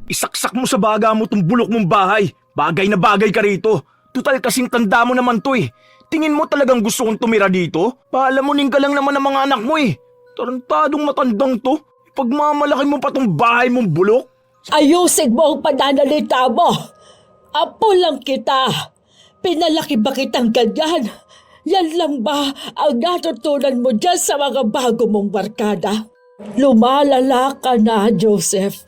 Isaksak mo sa baga mo tong bulok mong bahay. Bagay na bagay ka rito. Tutal kasing tanda mo naman to eh. Tingin mo talagang gusto kong tumira dito? Paalamunin ka lang naman ng mga anak mo eh. Tarantadong matandang to. Pagmamalaki mo pa tong bahay mong bulok. Ayusin mo ang pananalita mo. Apo lang kita. Pinalaki ba kitang ganyan? Yan lang ba ang natutunan mo dyan sa mga bago mong barkada? Lumalala ka na, Joseph.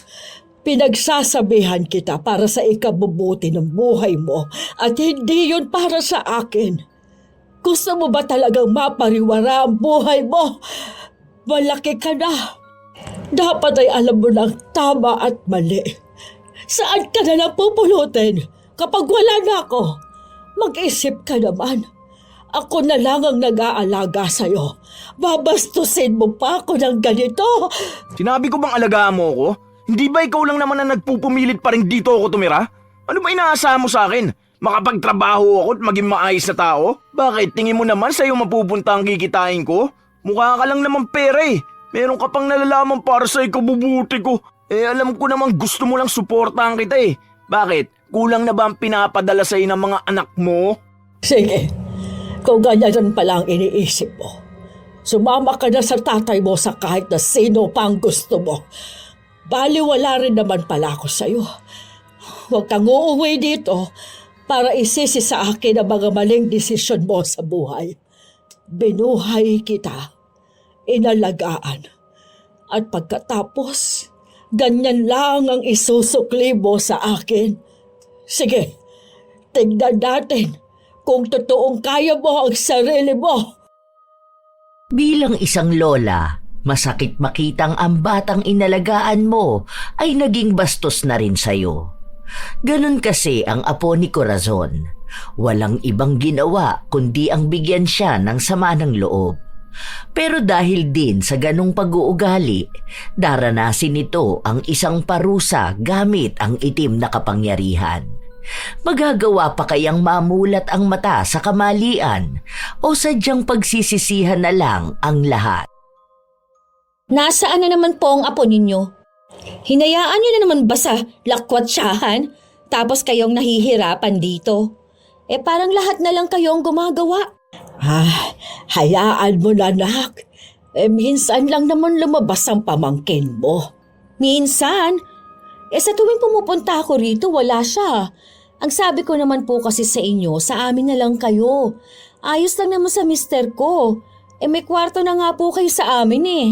Pinagsasabihan kita para sa ikabubuti ng buhay mo at hindi yun para sa akin. Gusto mo ba talagang mapariwara ang buhay mo? Malaki ka na. Dapat ay alam mo ng tama at mali. Saan ka na napupulutin kapag wala na ako? Mag-isip ka naman. Ako na lang ang nag-aalaga sa'yo. Babastusin mo pa ako ng ganito. Sinabi ko bang alagaan mo ako? Hindi ba ikaw lang naman na nagpupumilit pa rin dito ako tumira? Ano ba inaasahan mo sa akin? Makapagtrabaho ako at maging maayos na tao? Bakit? Tingin mo naman sa'yo mapupunta ang kikitain ko? Mukha ka lang naman pera eh. Meron ka pang nalalaman para sa ikabubuti ko. Alam ko naman gusto mo lang suportahan kita eh. Bakit? Kulang na ba ang pinapadala sa'yo ng mga anak mo? Sige, kung ganyan pala ang iniisip mo, sumama ka na sa tatay mo sa kahit na sino pa ang gusto mo. Baliwala rin naman pala ako sa'yo. Huwag kang uuwi dito para isisi sa akin ang mga maling desisyon mo sa buhay. Binuhay kita, inalagaan, at pagkatapos, ganyan lang ang isusukli mo sa akin. Sige, tignan natin kung totoong kaya mo ang sarili mo. Bilang isang lola, masakit makitang ang batang inalagaan mo ay naging bastos na rin sa'yo. Ganun kasi ang apo ni Corazon. Walang ibang ginawa kundi ang bigyan siya ng sama ng loob. Pero dahil din sa ganung pag-uugali, daranasin nito ang isang parusa gamit ang itim na kapangyarihan. Magagawa pa kayang mamulat ang mata sa kamalian o sadyang pagsisisihan na lang ang lahat? Nasaan na naman po ang apo ninyo? Hinayaan niyo na naman ba sa lakwatsahan? Tapos kayong nahihirapan dito? Parang lahat na lang kayong gumagawa. Hayaan mo na, anak. Minsan lang naman lumabas ang pamangkin mo. Minsan? Sa tuwing pumupunta ako rito, wala siya. Ang sabi ko naman po kasi sa inyo, sa amin na lang kayo. Ayos lang naman sa mister ko. May kwarto na nga po kayo sa amin eh.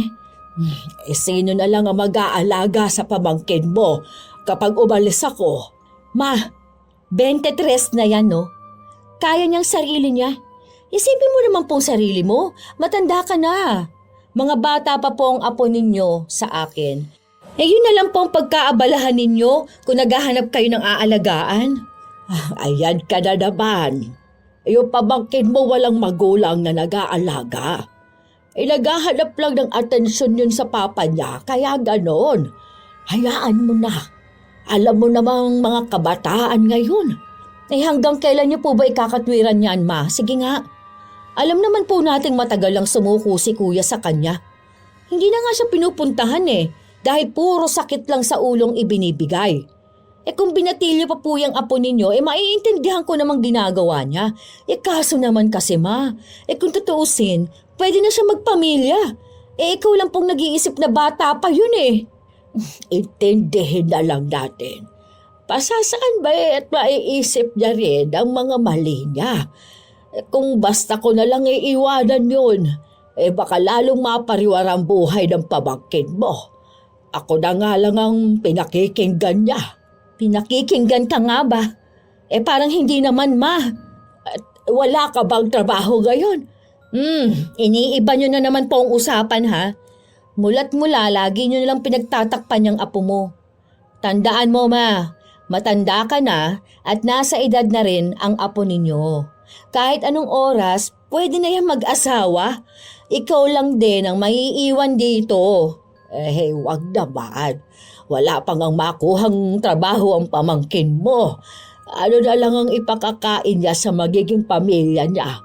Sino na lang ang mag-aalaga sa pamangkin mo kapag umalis ako? Ma, 23 na yan no? Kaya niyang sarili niya. Isipin mo naman pong sarili mo, matanda ka na. Mga bata pa po ang apo ninyo sa akin. Yun na lang po ang pagkaabalahan ninyo kung naghahanap kayo ng aalagaan. Ayan ka na naman. Yung pamangkin mo walang magulang na nag-aalaga. Naghahanap lang ng atensyon yun sa papa niya, kaya ganon. Hayaan mo na. Alam mo namang mga kabataan ngayon. Hanggang kailan niyo po ba ikakatwiran yan, ma? Sige nga. Alam naman po nating matagal lang sumuko si kuya sa kanya. Hindi na nga siya pinupuntahan dahil puro sakit lang sa ulong ibinibigay. Kung binatilyo pa po yung apo ninyo, maiintindihan ko namang ginagawa niya. Kaso naman kasi ma, kung tutuusin, pwede na siya magpamilya. Ikaw lang pong nag-iisip na bata pa yun Intindihin na lang natin. Pasasaan ba at maiisip niya rin ang mga mali niya? Kung basta ko na lang iiwanan yun, baka lalong mapariwara ang buhay ng pamangkin mo. Ako na nga lang ang pinakikinggan niya. Pinakikinggan ka nga ba? Parang hindi naman ma. Wala ka bang trabaho ngayon? Iniiba nyo na naman po ang usapan ha. Mula't mula, lagi nyo nalang pinagtatakpan yung apo mo. Tandaan mo ma, matanda ka na at nasa edad na rin ang apo ninyo. Kahit anong oras, pwede na yan mag-asawa. Ikaw lang din ang maiiwan dito. Wag naman. Wala pang ang makuhang trabaho ang pamangkin mo. Ano na lang ang ipakakain niya sa magiging pamilya niya.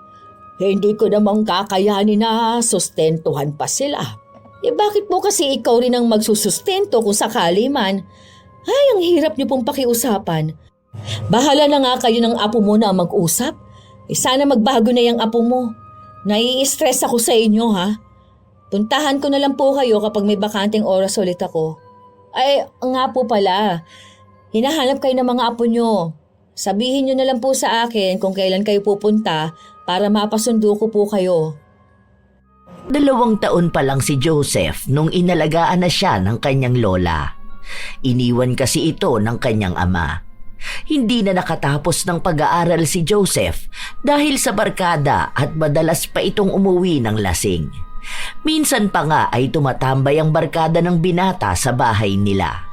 Hindi ko namang kakayanin na sustentuhan pa sila. Bakit po kasi ikaw rin ang magsusustento kung sakali man? Ay, ang hirap niyo pong pakiusapan. Bahala na nga kayo ng apo mo na mag-usap. Sana magbago na yung apo mo. Nai-stress ako sa inyo, ha? Puntahan ko na lang po kayo kapag may bakanteng oras ulit ako. Ay, nga po pala. Hinahanap kayo ng mga apo nyo. Sabihin nyo na lang po sa akin kung kailan kayo pupunta para mapasundo ko po kayo. 2 taon pa lang si Joseph nung inalagaan na siya ng kanyang lola. Iniwan kasi ito ng kanyang ama. Hindi na nakatapos ng pag-aaral si Joseph dahil sa barkada at madalas pa itong umuwi ng lasing. Minsan pa nga ay tumatambay ang barkada ng binata sa bahay nila,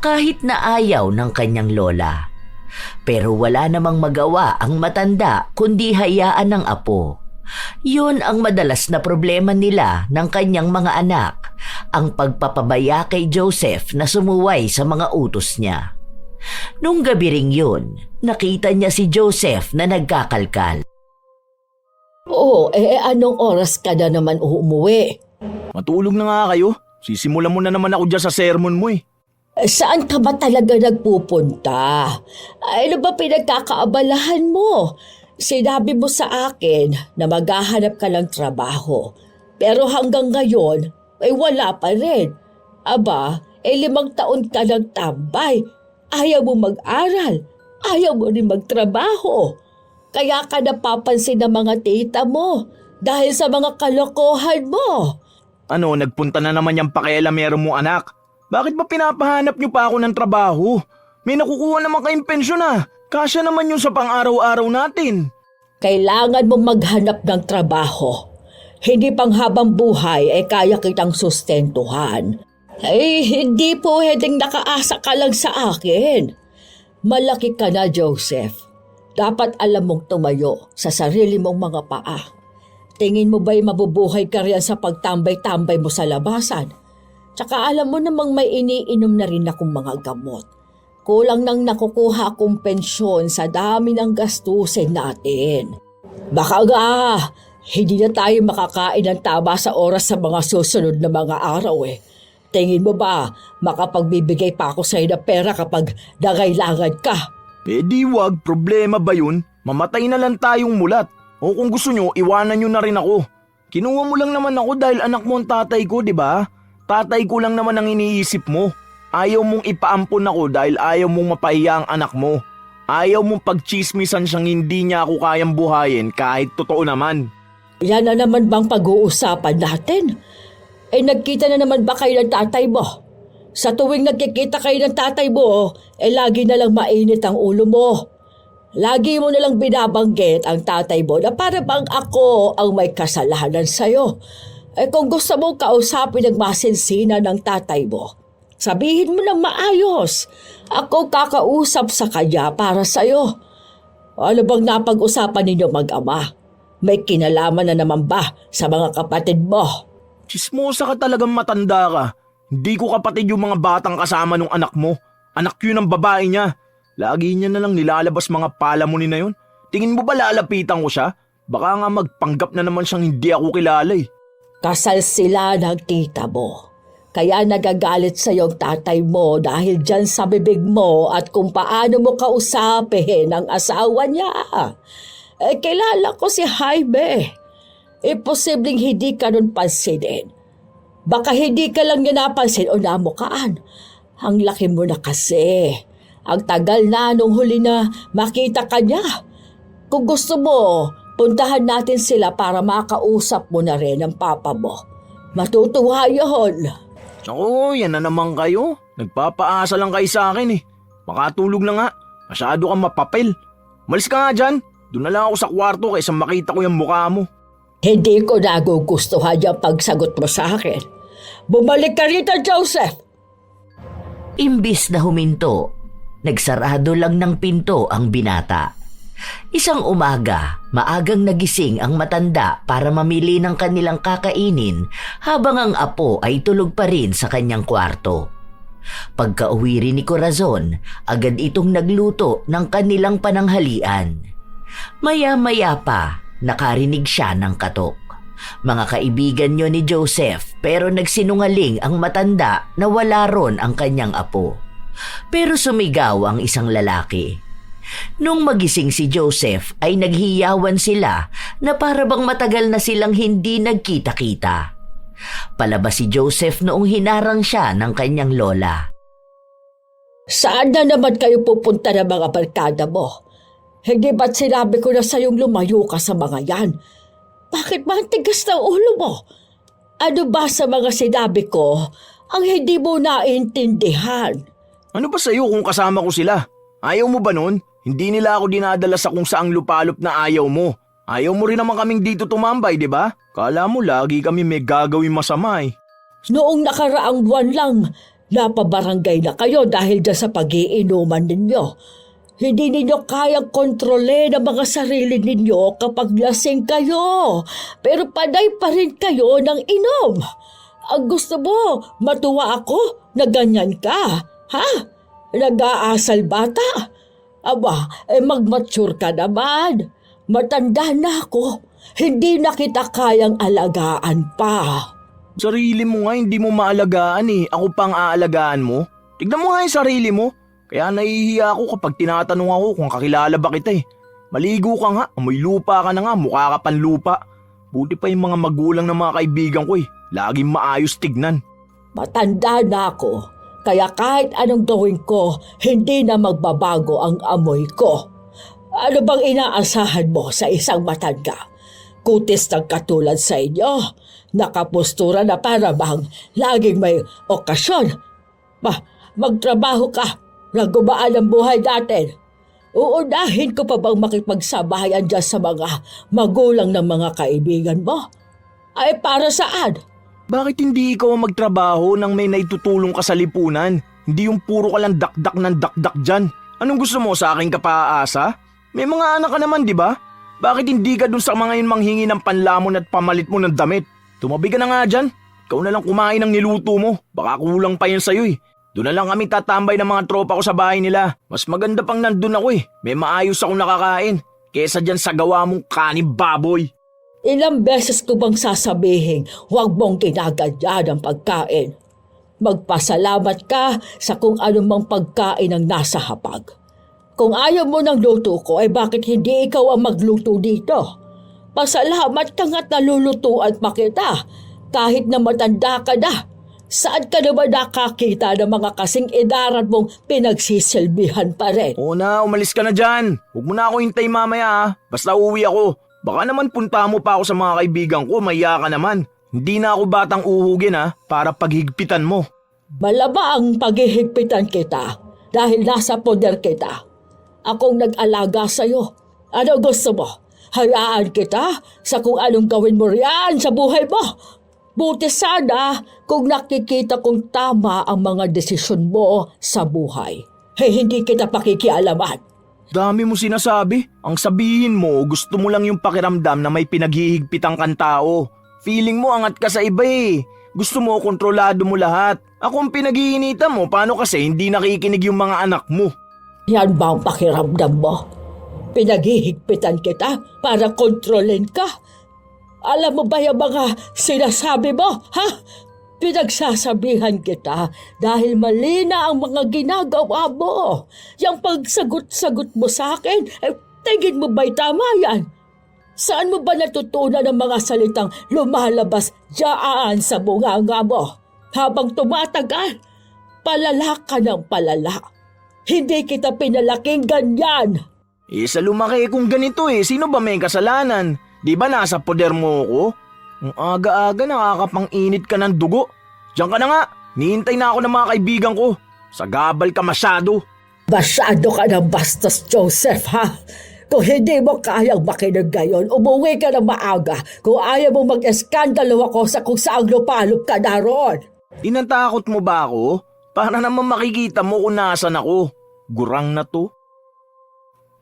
kahit na ayaw ng kanyang lola. Pero wala namang magawa ang matanda kundi hayaan ng apo. Yun ang madalas na problema nila ng kanyang mga anak, ang pagpapabaya kay Joseph na sumuway sa mga utos niya. Nung gabi ring yun, nakita niya si Joseph na nagkakalkal. Oo, anong oras ka na naman umuwi? Matulog na nga kayo. Sisimulan mo na naman ako dyan sa sermon mo eh. Saan ka ba talaga nagpupunta? Ano ba pinagkakaabalahan mo? Sinabi mo sa akin na maghahanap ka ng trabaho. Pero hanggang ngayon, ay wala pa rin. Aba, 5 taon ka nagtambay. Ayaw mo mag-aral. Ayaw mo rin magtrabaho. Kaya ka napapansin ng mga tita mo dahil sa mga kalokohan mo. Ano, nagpunta na naman yung pakialamero mo anak. Bakit ba pinapahanap niyo pa ako ng trabaho? May nakukuha naman kayong pensyon ah. Kasya naman yun sa pang-araw-araw natin. Kailangan mo maghanap ng trabaho. Hindi pang habang buhay ay kaya kitang sustentuhan. Ay, hindi po pwedeng nakaasa ka lang sa akin. Malaki ka na, Joseph. Dapat alam mong tumayo sa sarili mong mga paa. Tingin mo ba'y mabubuhay ka riyan sa pagtambay-tambay mo sa labasan? Tsaka alam mo namang may iniinom na rin akong mga gamot. Kulang nang nakukuha akong pensyon sa dami ng gastusin natin. Baka nga, hindi na tayo makakain ng tama sa oras sa mga susunod na mga araw eh. Tingin mo ba, makapagbibigay pa ako sa'yo ng pera kapag nangailangan ka? Di wag, problema ba yun? Mamatay na lang tayong mulat. O kung gusto nyo, iwanan nyo na rin ako. Kinuha mo lang naman ako dahil anak mo ang tatay ko, di ba? Tatay ko lang naman ang iniisip mo. Ayaw mong ipaampon ako dahil ayaw mong mapahiya ang anak mo. Ayaw mong pagchismisan siyang hindi niya ako kayang buhayin kahit totoo naman. Yan na naman bang pag-uusapan natin? Nagkita na naman ba kayo ng tatay mo? Sa tuwing nagkikita kayo ng tatay mo, lagi na lang mainit ang ulo mo. Lagi mo na lang binabanggit ang tatay mo na para bang ako ang may kasalanan sa'yo. Kung gusto mo kausapin ang masinsina ng tatay mo, sabihin mo ng maayos. Ako kakausap sa kanya para sa'yo. Ano bang napag-usapan ninyo mag-ama? May kinalaman na naman ba sa mga kapatid mo? Chismosa ka talagang matanda ka. Hindi ko kapatid yung mga batang kasama ng anak mo. Anak yun ng babae niya. Lagi niya na lang nilalabas mga palamunin na yun. Tingin mo ba lalapitan ko siya? Baka nga magpanggap na naman siyang hindi ako kilala eh. Kasal sila ng tita mo. Kaya nagagalit sa yung tatay mo dahil dyan sa bibig mo at kung paano mo kausapin ang asawa niya. Kilala ko si Jaime. Posibleng hindi ka nun pansinin. Baka hindi ka lang niya napansin o namukaan. Ang laki mo na kasi. Ang tagal na nung huli na makita ka niya. Kung gusto mo, puntahan natin sila para makausap mo na rin ang papa mo. Matutuwa yun. Ako, yan na naman kayo. Nagpapaasa lang kayo sa akin eh. Makatulog na nga. Masyado kang mapapel. Malis ka nga dyan. Doon na lang ako sa kwarto kaysa makita ko yung mukha mo. Hindi ko nagugustuhan yung pagsagot mo sa akin. Bumalik ka rito, Joseph! Imbis na huminto, nagsarado lang ng pinto ang binata. Isang umaga, maagang nagising ang matanda para mamili ng kanilang kakainin habang ang apo ay tulog pa rin sa kanyang kwarto. Pagka-uwi rin ni Corazon, agad itong nagluto ng kanilang pananghalian. Maya-maya pa, nakarinig siya ng katok. Mga kaibigan niyo ni Joseph pero nagsinungaling ang matanda na wala ron ang kanyang apo. Pero sumigaw ang isang lalaki. Nung magising si Joseph ay naghiyawan sila na para bang matagal na silang hindi nagkita-kita. Palabas si Joseph noong hinarang siya ng kanyang lola. Saan na naman kayo pupunta ng mga barkada mo? Hindi ba't sinabi ko na sa'yong lumayo ka sa mga yan? Bakit ba ang tigas ng ulo mo? Ano ba sa mga sinabi ko ang hindi mo naintindihan? Ano ba sa'yo kung kasama ko sila? Ayaw mo ba nun? Hindi nila ako dinadala sa kung saang lupalop na ayaw mo. Ayaw mo rin naman kaming dito tumambay, di ba? Kala mo lagi kami may gagawin masama eh. Noong nakaraang buwan lang, napabarangay na kayo dahil dyan sa pag-iinuman ninyo. Hindi ninyo kayang kontrole ang mga sarili ninyo kapag lasing kayo. Pero panay pa rin kayo ng inom. Ang gusto mo, matuwa ako na ganyan ka. Ha? Nag-aasal bata? Aba, mag-mature ka naman. Matanda na ako. Hindi na kita kayang alagaan pa. Sarili mo nga hindi mo maalagaan eh. Ako pang aalagaan mo. Tignan mo nga yung sarili mo. Kaya nahihiya ako kapag tinatanong ako kung kakilala ba kita eh. Maligo ka nga, amoy lupa ka na nga, mukha ka pan lupa. Buti pa yung mga magulang ng mga kaibigan ko eh. Laging maayos tignan. Matanda na ako. Kaya kahit anong gawin ko, hindi na magbabago ang amoy ko. Ano bang inaasahan mo sa isang matanda? Kutis ng katulad sa inyo. Nakapustura na para bang laging may okasyon. Magtrabaho ka na gumaan ang buhay natin. Uunahin ko pa bang makipagsabayan dyan sa mga magulang ng mga kaibigan mo? Ay para saan? Bakit hindi ikaw ang magtrabaho nang may naitutulong ka sa lipunan? Hindi yung puro ka lang dakdak ng dakdak dyan. Anong gusto mo sa aking kapaasa? May mga anak ka naman, di ba? Bakit hindi ka dun sa mga yun manghingi ng panlamon at pamalit mo ng damit? Tumabi ka na nga dyan. Ikaw na lang kumain ng niluto mo. Baka kulang pa yan sa'yo eh. Doon na lang kami tatambay ng mga tropa ko sa bahay nila. Mas maganda pang nandun ako eh. May maayos akong nakakain. Kesa dyan sa gawa mong kanin baboy. Ilang beses ko bang sasabihin, huwag mong ginaganyan ang pagkain. Magpasalamat ka sa kung anumang pagkain ang nasa hapag. Kung ayaw mo ng luto ko, ay bakit hindi ikaw ang magluto dito? Pasalamat ka nga't nalulutuan pa kita, kahit na matanda ka na. Saan ka naman nakakita ng mga kasing edaran mong pinagsisilbihan pa rin? Oo na, umalis ka na dyan. Huwag mo na ako hintay mamaya ha. Basta uwi ako. Baka naman punta mo pa ako sa mga kaibigan ko, mahiya ka naman. Hindi na ako batang uhugin ha, para paghigpitan mo. Malaba ang paghihigpitan kita dahil nasa poder kita. Akong nag-alaga sa'yo. Ano gusto mo? Hayaan kita sa kung anong gawin mo riyan sa buhay mo. Buti sana kung nakikita kong tama ang mga desisyon mo sa buhay. Hindi kita pakikialaman. Dami mo sinasabi. Ang sabihin mo, gusto mo lang yung pakiramdam na may pinaghihigpitang kang tao. Feeling mo angat ka sa iba eh. Gusto mo kontrolado mo lahat. Ako ang pinag-iinitan mo, paano kasi hindi nakikinig yung mga anak mo? Yan ba ang pakiramdam mo? Pinaghihigpitan kita para kontrolin ka. Alam mo ba yung mga sinasabi mo, ha? Pinagsasabihan kita dahil mali na ang mga ginagawa mo. Yung pagsagot-sagot mo sa akin, tingin mo ba'y tama yan? Saan mo ba natutunan ang mga salitang lumalabas diyaan sa bunganga mo? Habang tumatagal, palala ka ng palala. Hindi kita pinalaking ganyan. Sa lumaki kung ganito sino ba may kasalanan? Di ba nasa poder mo ako? Ang aga-aga nakakapang-init ka ng dugo. Diyan ka na nga, nihintay na ako ng mga kaibigan ko. Sagabal ka masyado. Masyado ka ng bastos, Joseph, ha? Kung hindi mo kayang makinig ngayon, umuwi ka ng maaga. Kung ayaw mo mag-eskandalo ako sa kung saang lupalop ka naroon. Tinatakot mo ba ako? Para naman makikita mo kung nasan ako. Gurang na to.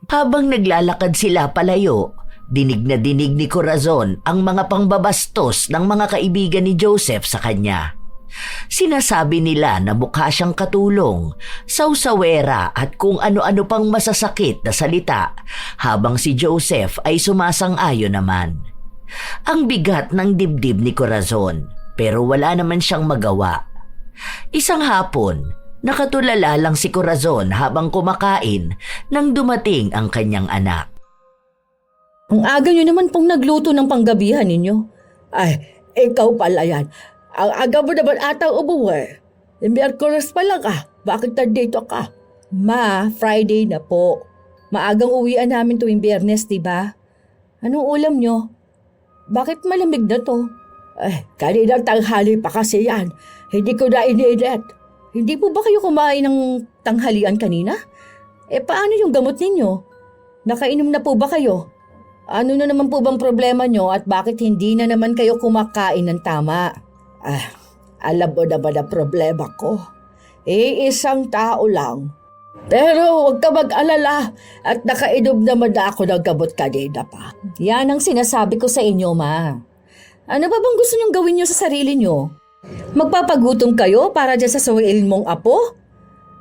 Habang naglalakad sila palayo, dinig na dinig ni Corazon ang mga pangbabastos ng mga kaibigan ni Joseph sa kanya. Sinasabi nila na mukha siyang katulong, sawsawera at kung ano-ano pang masasakit na salita habang si Joseph ay sumasang-ayon naman. Ang bigat ng dibdib ni Corazon pero wala naman siyang magawa. Isang hapon, Nakatulala lang si Corazon habang kumakain nang dumating ang kanyang anak. Ang aga nyo naman pong nagluto ng panggabihan ninyo. Ay, ikaw pala yan. Ang aga mo naman ata umuwi. Miyerkules pa lang Bakit nandito ka? Ma, Friday na po. Maagang uwian namin tuwing Biyernes, di ba? Anong ulam nyo? Bakit malamig na to? Ay, kaninang tanghali pa kasi yan. Hindi ko na iniinit. Hindi po ba kayo kumain ng tanghalian kanina? Paano yung gamot ninyo? Nakainom na po ba kayo? Ano na naman po bang problema nyo at bakit hindi na naman kayo kumakain ng tama? Alam mo naman ang problema ko. Isang tao lang. Pero huwag ka mag-alala at nakainom naman na ako ng gamot kanina pa. Yan ang sinasabi ko sa inyo, Ma. Ano ba bang gusto niyong gawin niyo sa sarili niyo? Magpapagutom kayo para dyan sa suwail mong apo?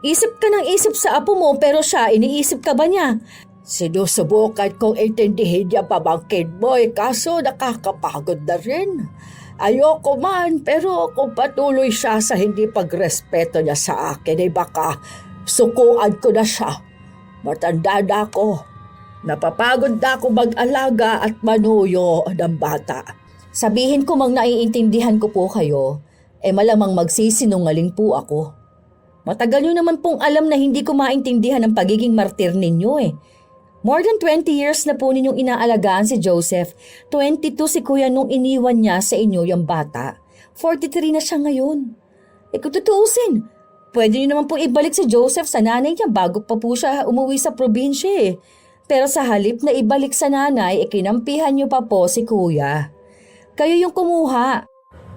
Isip ka ng isip sa apo mo pero siya, iniisip ka ba niya? Sinusubukan kong intindihin niya pamangkin mo kaso nakakapagod na rin. Ayoko man pero kung patuloy siya sa hindi pagrespeto niya sa akin baka sukuan ko na siya. Matanda na ako. Napapagod na ako mag-alaga at manuyo ng bata. Sabihin ko mang naiintindihan ko po kayo, malamang magsisinungaling po ako. Matagal nyo naman pong alam na hindi ko maintindihan ang pagiging martir ninyo More than 20 years na po ninyong inaalagaan si Joseph. 22 si Kuya nung iniwan niya sa inyo yung bata. 43 na siya ngayon. Kung tutuusin, pwede nyo naman pong ibalik si Joseph sa nanay niya bago pa po siya umuwi sa probinsya Pero sa halip na ibalik sa nanay, kinampihan nyo pa po si Kuya. Kayo yung kumuha.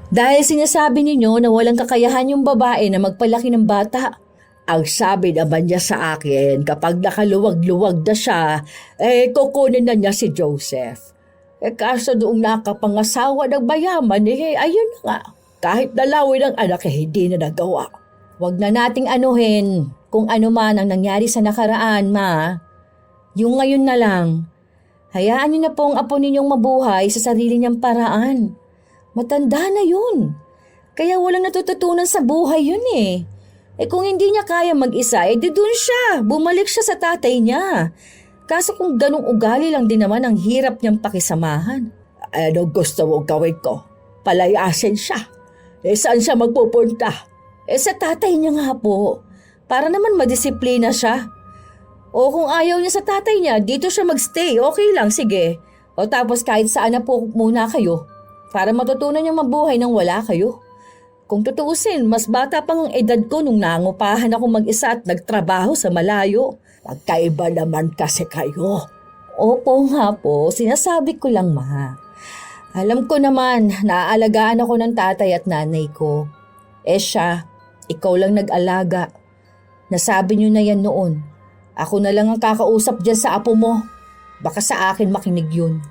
Dahil sinasabi ninyo na walang kakayahan yung babae na magpalaki ng bata. Ang sabi naman niya sa akin, kapag nakaluwag-luwag na siya, kukunin na niya si Joseph. Kaso noong nakapangasawa ng mayaman, ayun na nga. Kahit dalawin ang anak, hindi na nagawa. Huwag na nating anuhin kung ano man ang nangyari sa nakaraan, Ma. Yung ngayon na lang. Hayaan niyo na po ang apo ninyong mabuhay sa sarili niyang paraan. Matanda na yun. Kaya walang natututunan sa buhay yun kung hindi niya kaya mag-isa, di dun siya. Bumalik siya sa tatay niya. Kaso kung ganong ugali lang din naman ang hirap niyang pakisamahan. Ano gusto mong gawin ko? Palayasin siya. Saan siya magpupunta? Sa tatay niya nga po. Para naman madisiplina siya. O kung ayaw niya sa tatay niya, dito siya magstay. Okay lang, sige. O tapos kahit saan na po muna kayo. Para matutunan niya mabuhay nang wala kayo. Kung tutuusin, mas bata pang ang edad ko nung nangupahan ako mag-isa at nagtrabaho sa malayo. Magkaiba naman kasi kayo. Opo nga po, sinasabi ko lang, Ma. Alam ko naman, naaalagaan ako ng tatay at nanay ko. Siya, ikaw lang nag-alaga. Nasabi niyo na yan noon. Ako na lang ang kakausap dyan sa apo mo. Baka sa akin makinig yun.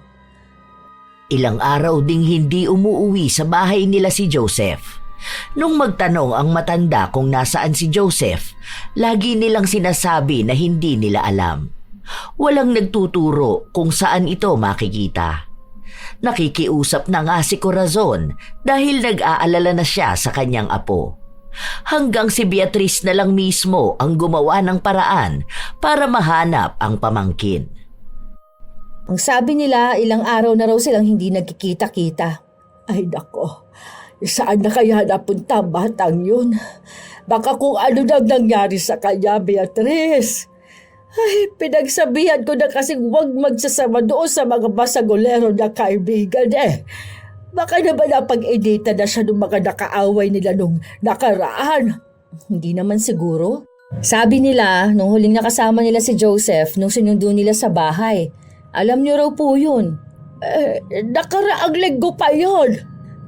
Ilang araw ding hindi umuuwi sa bahay nila si Joseph. Nung magtanong ang matanda kung nasaan si Joseph, lagi nilang sinasabi na hindi nila alam. Walang nagtuturo kung saan ito makikita. Nakikiusap na nga si Corazon dahil nag-aalala na siya sa kanyang apo. Hanggang si Beatrice na lang mismo ang gumawa ng paraan para mahanap ang pamangkin. Ang sabi nila, ilang araw na raw silang hindi nagkikita-kita. Ay nako, saan na kaya napunta ang batang yun? Baka kung ano nang nangyari sa kanya, Beatrice. Ay, pinagsabihan ko na kasing huwag magsasama doon sa mga basagolero na kaibigan Baka naman napag-edita na siya ng mga nakaaway nila nung nakaraan. Hindi naman siguro. Sabi nila, nung huling nakasama nila si Joseph, nung sinundo nila sa bahay. Alam niyo raw po yun. Nakaraang linggo pa yun.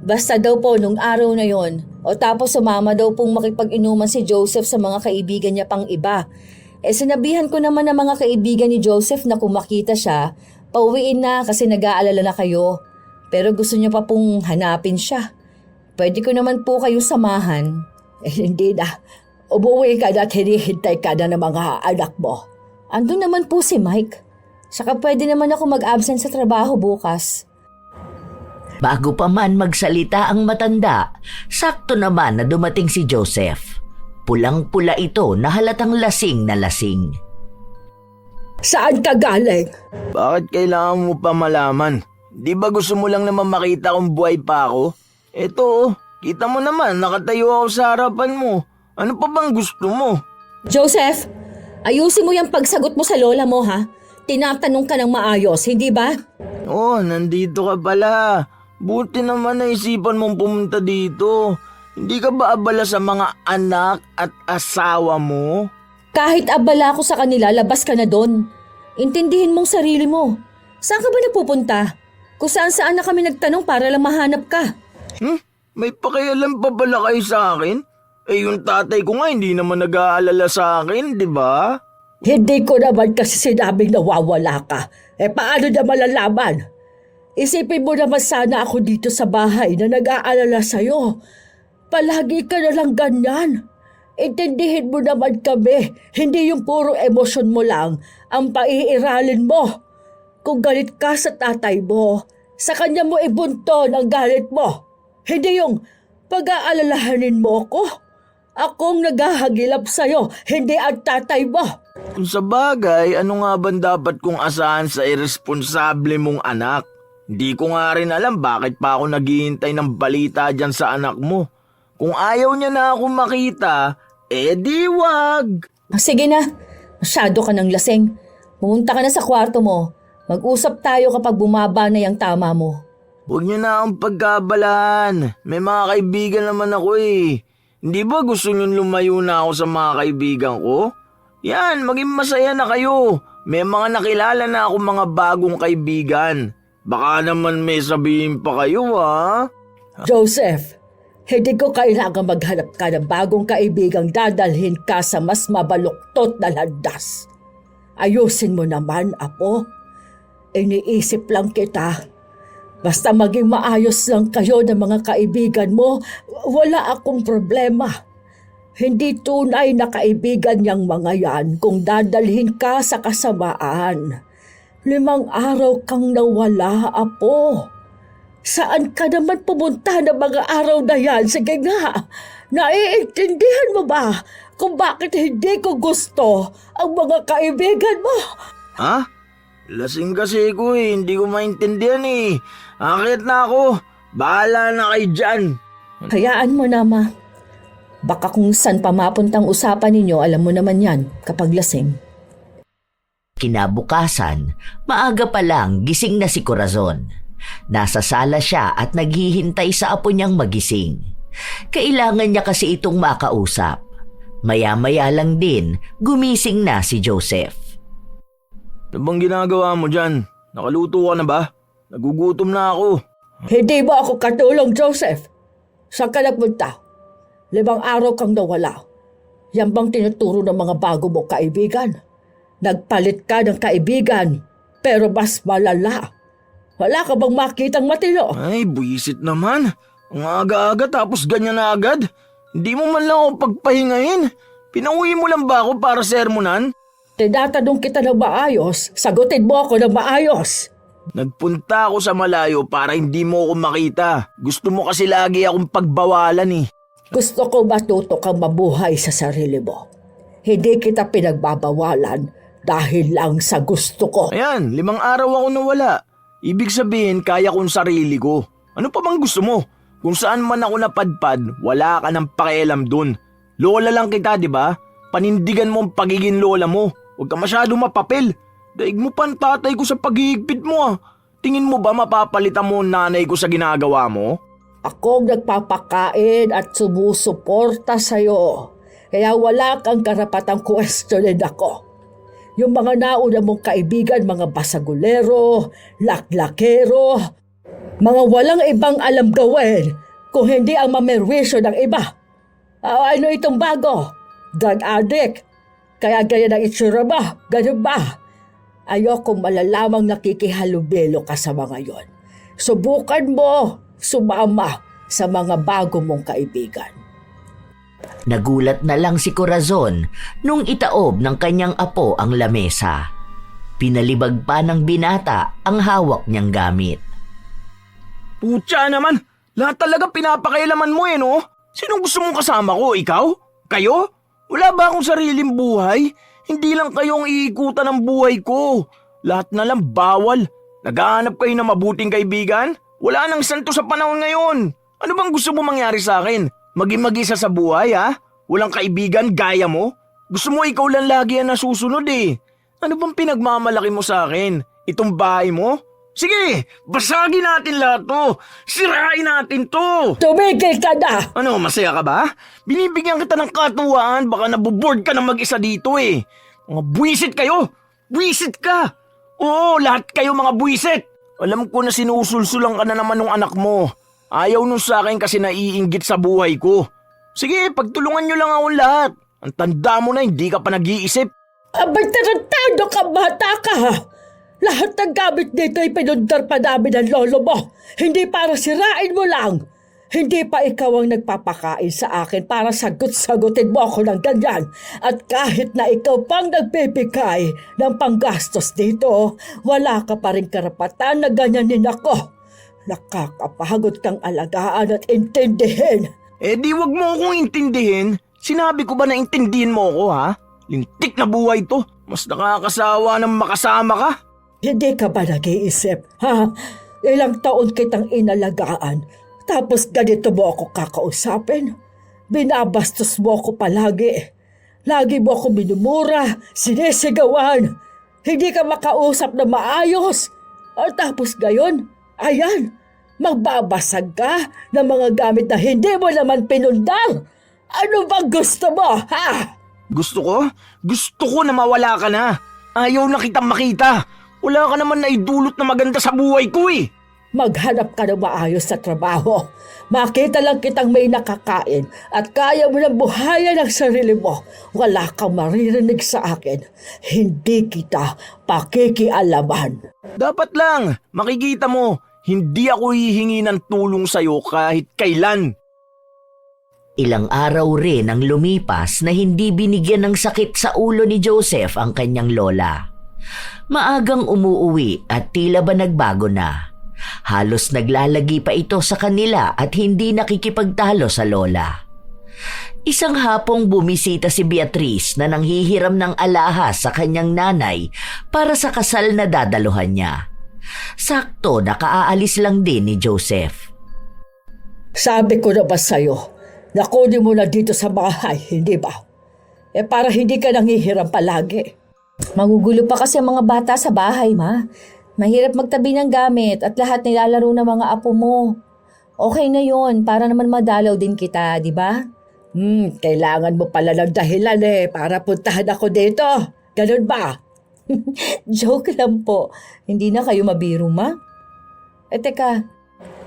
Basta daw po nung araw na yon. O tapos sumama daw pong makipag-inuman si Joseph sa mga kaibigan niya pang iba. Sinabihan ko naman ng mga kaibigan ni Joseph na kung makita siya, pauwiin na kasi nag-aalala na kayo. Pero gusto niya pa pong hanapin siya. Pwede ko naman po kayong samahan. Hindi na. Umuwi ka na at hinihintay ka na ng mga anak mo. Andun naman po si Mike. Saka pwede naman ako mag-absent sa trabaho bukas. Bago pa man magsalita ang matanda, sakto naman na dumating si Joseph. Pulang-pula ito na halatang lasing na lasing. Saan ka galing? Bakit kailangan mo pa malaman? Di ba gusto mo lang naman makita kung buhay pa ako? Eto, kita mo naman, nakatayo ako sa harapan mo. Ano pa bang gusto mo? Joseph, ayusin mo yung pagsagot mo sa lola mo ha. Tinatanong ka ng maayos, hindi ba? Oh, nandito ka pala. Buti naman naisipan mong pumunta dito. Hindi ka ba abala sa mga anak at asawa mo? Kahit abala ako sa kanila, labas ka na doon. Intindihin mong sarili mo. Saan ka ba nagpupunta? Kung saan-saan na kami nagtanong para lang mahanap ka. May pakialam pa pala kayo sa akin? Eh yung tatay ko nga hindi naman nag-aalala sa akin, di ba? Hindi ko naman kasi sinabing nawawala ka. Paano na malalaman? Isipin mo naman sana ako dito sa bahay na nag-aalala sa'yo. Palagi ka na lang ganyan. Intindihin mo naman kami, hindi yung puro emosyon mo lang ang paiiralin mo. Kung galit ka sa tatay mo, sa kanya mo ibunton ang galit mo. Hindi yung pag-aalalahanin mo ko. Akong naghahagilap sa'yo, hindi ang tatay mo. Kung sa bagay, ano nga ba dapat kong asahan sa irresponsable mong anak? Hindi ko nga rin alam bakit pa ako naghihintay ng balita dyan sa anak mo. Kung ayaw niya na ako makita, di wag. Sige na, masyado ka ng lasing. Pumunta ka na sa kwarto mo. Mag-usap tayo kapag bumaba na yung tama mo. Huwag niyo na akong pagkabalaan. May mga kaibigan naman ako eh. Hindi ba gusto niyo lumayo na ako sa mga kaibigan ko? Yan, maging masaya na kayo. May mga nakilala na ako mga bagong kaibigan. Baka naman may sabihin pa kayo ha? Joseph, hindi ko kailangan maghanap ka ng bagong kaibigang dadalhin ka sa mas mabaluktot na landas. Ayusin mo naman, Apo. Iniisip lang kita. Basta maging maayos lang kayo ng mga kaibigan mo, wala akong problema. Hindi tunay na kaibigan niyang mga yan kung dadalhin ka sa kasamaan. 5 araw kang nawala, Apo. Saan ka naman pumunta ng mga araw na yan? Sige nga, naiintindihan mo ba kung bakit hindi ko gusto ang mga kaibigan mo? Ha? Lasing kasi ko eh, hindi ko maintindihan eh. Akit na ako, bahala na kayo dyan. Hayaan mo na, Ma. Baka kung saan pa mapuntang usapan ninyo, alam mo naman yan kapag lasing. Kinabukasan, maaga pa lang gising na si Corazon. Nasa sala siya at naghihintay sa apo niyang magising. Kailangan niya kasi itong makausap. Maya-maya lang din, gumising na si Joseph. Ano bang ginagawa mo dyan? Nakaluto ka na ba? Nagugutom na ako. Hindi mo ako katulong, Joseph. Saan ka nagpunta? 5 araw kang nawala. Yan bang tinuturo ng mga bago mong kaibigan? Nagpalit ka ng kaibigan, pero mas malala. Wala ka bang makitang matino? Ay, buwisit naman. Ang aga-aga tapos ganyan na agad. Hindi mo man lang ako pagpahingahin. Pinauwi mo lang ba ako para sermonan? Tinatanong kita ng maayos, sagutin mo ako ng maayos. Nagpunta ako sa malayo para hindi mo ako makita. Gusto mo kasi lagi akong pagbawalan eh. Gusto ko matuto kang mabuhay sa sarili mo. Hindi kita pinagbabawalan dahil lang sa gusto ko. Ayan, 5 araw ako nawala. Ibig sabihin kaya kong sarili ko. Ano pa bang gusto mo? Kung saan man ako napadpad, wala ka ng pakialam dun. Lola lang kita, di ba? Panindigan mo ang pagiging lola mo. Huwag ka masyado mapapil. Daig mo pa ang tatay ko sa paghihigpit mo ah. Tingin mo ba mapapalitan mo ang nanay ko sa ginagawa mo? Akong nagpapakain at sumusuporta sa'yo. Kaya wala kang karapatang questionin ako. Yung mga nauna mong kaibigan, mga basagulero, laklakero, mga walang ibang alam gawin kung hindi ang mamerwisyo ng iba. Ano itong bago? Drug addict. Kaya ganyan ang itsura mo. Ganun ba? Ayokong malalamang nakikihalubelo ka sa mga yon. Subukan mo sumama sa mga bago mong kaibigan. Nagulat na lang si Corazon nung itaob ng kanyang apo ang lamesa. Pinalibag pa ng binata ang hawak niyang gamit. Putya naman, lahat talaga pinapakailaman mo eh no? Sinong gusto mong kasama ko? Ikaw? Kayo? Wala ba akong sariling buhay? Hindi lang kayo ang iikutan ng buhay ko. Lahat na lang bawal. Naghahanap kayo ng mabuting kaibigan? Wala nang santo sa panahon ngayon. Ano bang gusto mo mangyari sa akin? Maging mag-isa sa buhay, ha? Walang kaibigan gaya mo? Gusto mo ikaw lang lagi ang nasusunod eh. Ano bang pinagmamalaki mo sa akin? Itong bahay mo? Sige, basagin natin lahat to. Sirain natin to. Tumigil ka na! Ano, masaya ka ba? Binibigyan kita ng katuwaan, baka nabuboard ka ng mag-isa dito eh. Mga buwisit kayo! Buwisit ka! Oo, lahat kayo mga buwisit! Alam ko na sinusulsulang ka na naman ng anak mo. Ayaw nun sa akin kasi naiinggit sa buhay ko. Sige, pagtulungan nyo lang akong lahat. Ang tanda mo na, hindi ka pa nag-iisip. Abay, tarantado ka, bata ka ha! Lahat ng gamit dito ay pinundar pa namin ng lolo mo. Hindi para sirain mo lang. Hindi pa ikaw ang nagpapakain sa akin para sagot-sagutin mo ako ng ganyan. At kahit na ikaw pang nagbibigay ng panggastos dito, wala ka pa rin karapatan na ganyanin ako. Nakakapagod kang alagaan at intindihin. Eh di wag mo akong intindihin. Sinabi ko ba na intindihin mo ako ha? Lintik na buhay to. Mas nakakasawa ng makasama ka. Hindi ka ba nag-iisip, ha? Ilang taon kitang inalagaan, tapos ganito mo ako kakausapin? Binabastos mo ako palagi. Lagi mo ako minumura, sinisigawan. Hindi ka makausap na maayos. At tapos gayon, ayan, magbabasag ka ng mga gamit na hindi mo naman pinundar. Ano bang gusto mo, ha? Gusto ko? Gusto ko na mawala ka na. Ayaw na kitang makita. Wala ka naman na idulot na maganda sa buhay ko eh. Maghanap ka ng maayos sa trabaho. Makita lang kitang may nakakain at kaya mo ng buhayan ang sarili mo. Wala kang maririnig sa akin. Hindi kita pakikialaman. Dapat lang, makikita mo, hindi ako hihingi ng tulong sa'yo kahit kailan. Ilang araw rin ang lumipas na hindi binigyan ng sakit sa ulo ni Joseph ang kanyang lola. Maagang umuuwi at tila ba nagbago na. Halos naglalagi pa ito sa kanila at hindi nakikipagtalo sa lola. Isang hapong bumisita si Beatrice na nanghihiram ng alahas sa kanyang nanay para sa kasal na dadaluhan niya. Sakto nakaaalis lang din ni Joseph. Sabi ko na ba sa'yo, nakunin mo na dito sa bahay, hindi ba? Para hindi ka nanghihiram palagi. Magugulo pa kasi ang mga bata sa bahay, ma. Mahirap magtabi ng gamit at lahat nilalaro ng mga apo mo. Okay na yon para naman madalaw din kita, di ba? Kailangan mo pala ng dahilan para puntahan ako dito. Ganun ba? Joke lang po. Hindi na kayo mabiro, ma. Teka,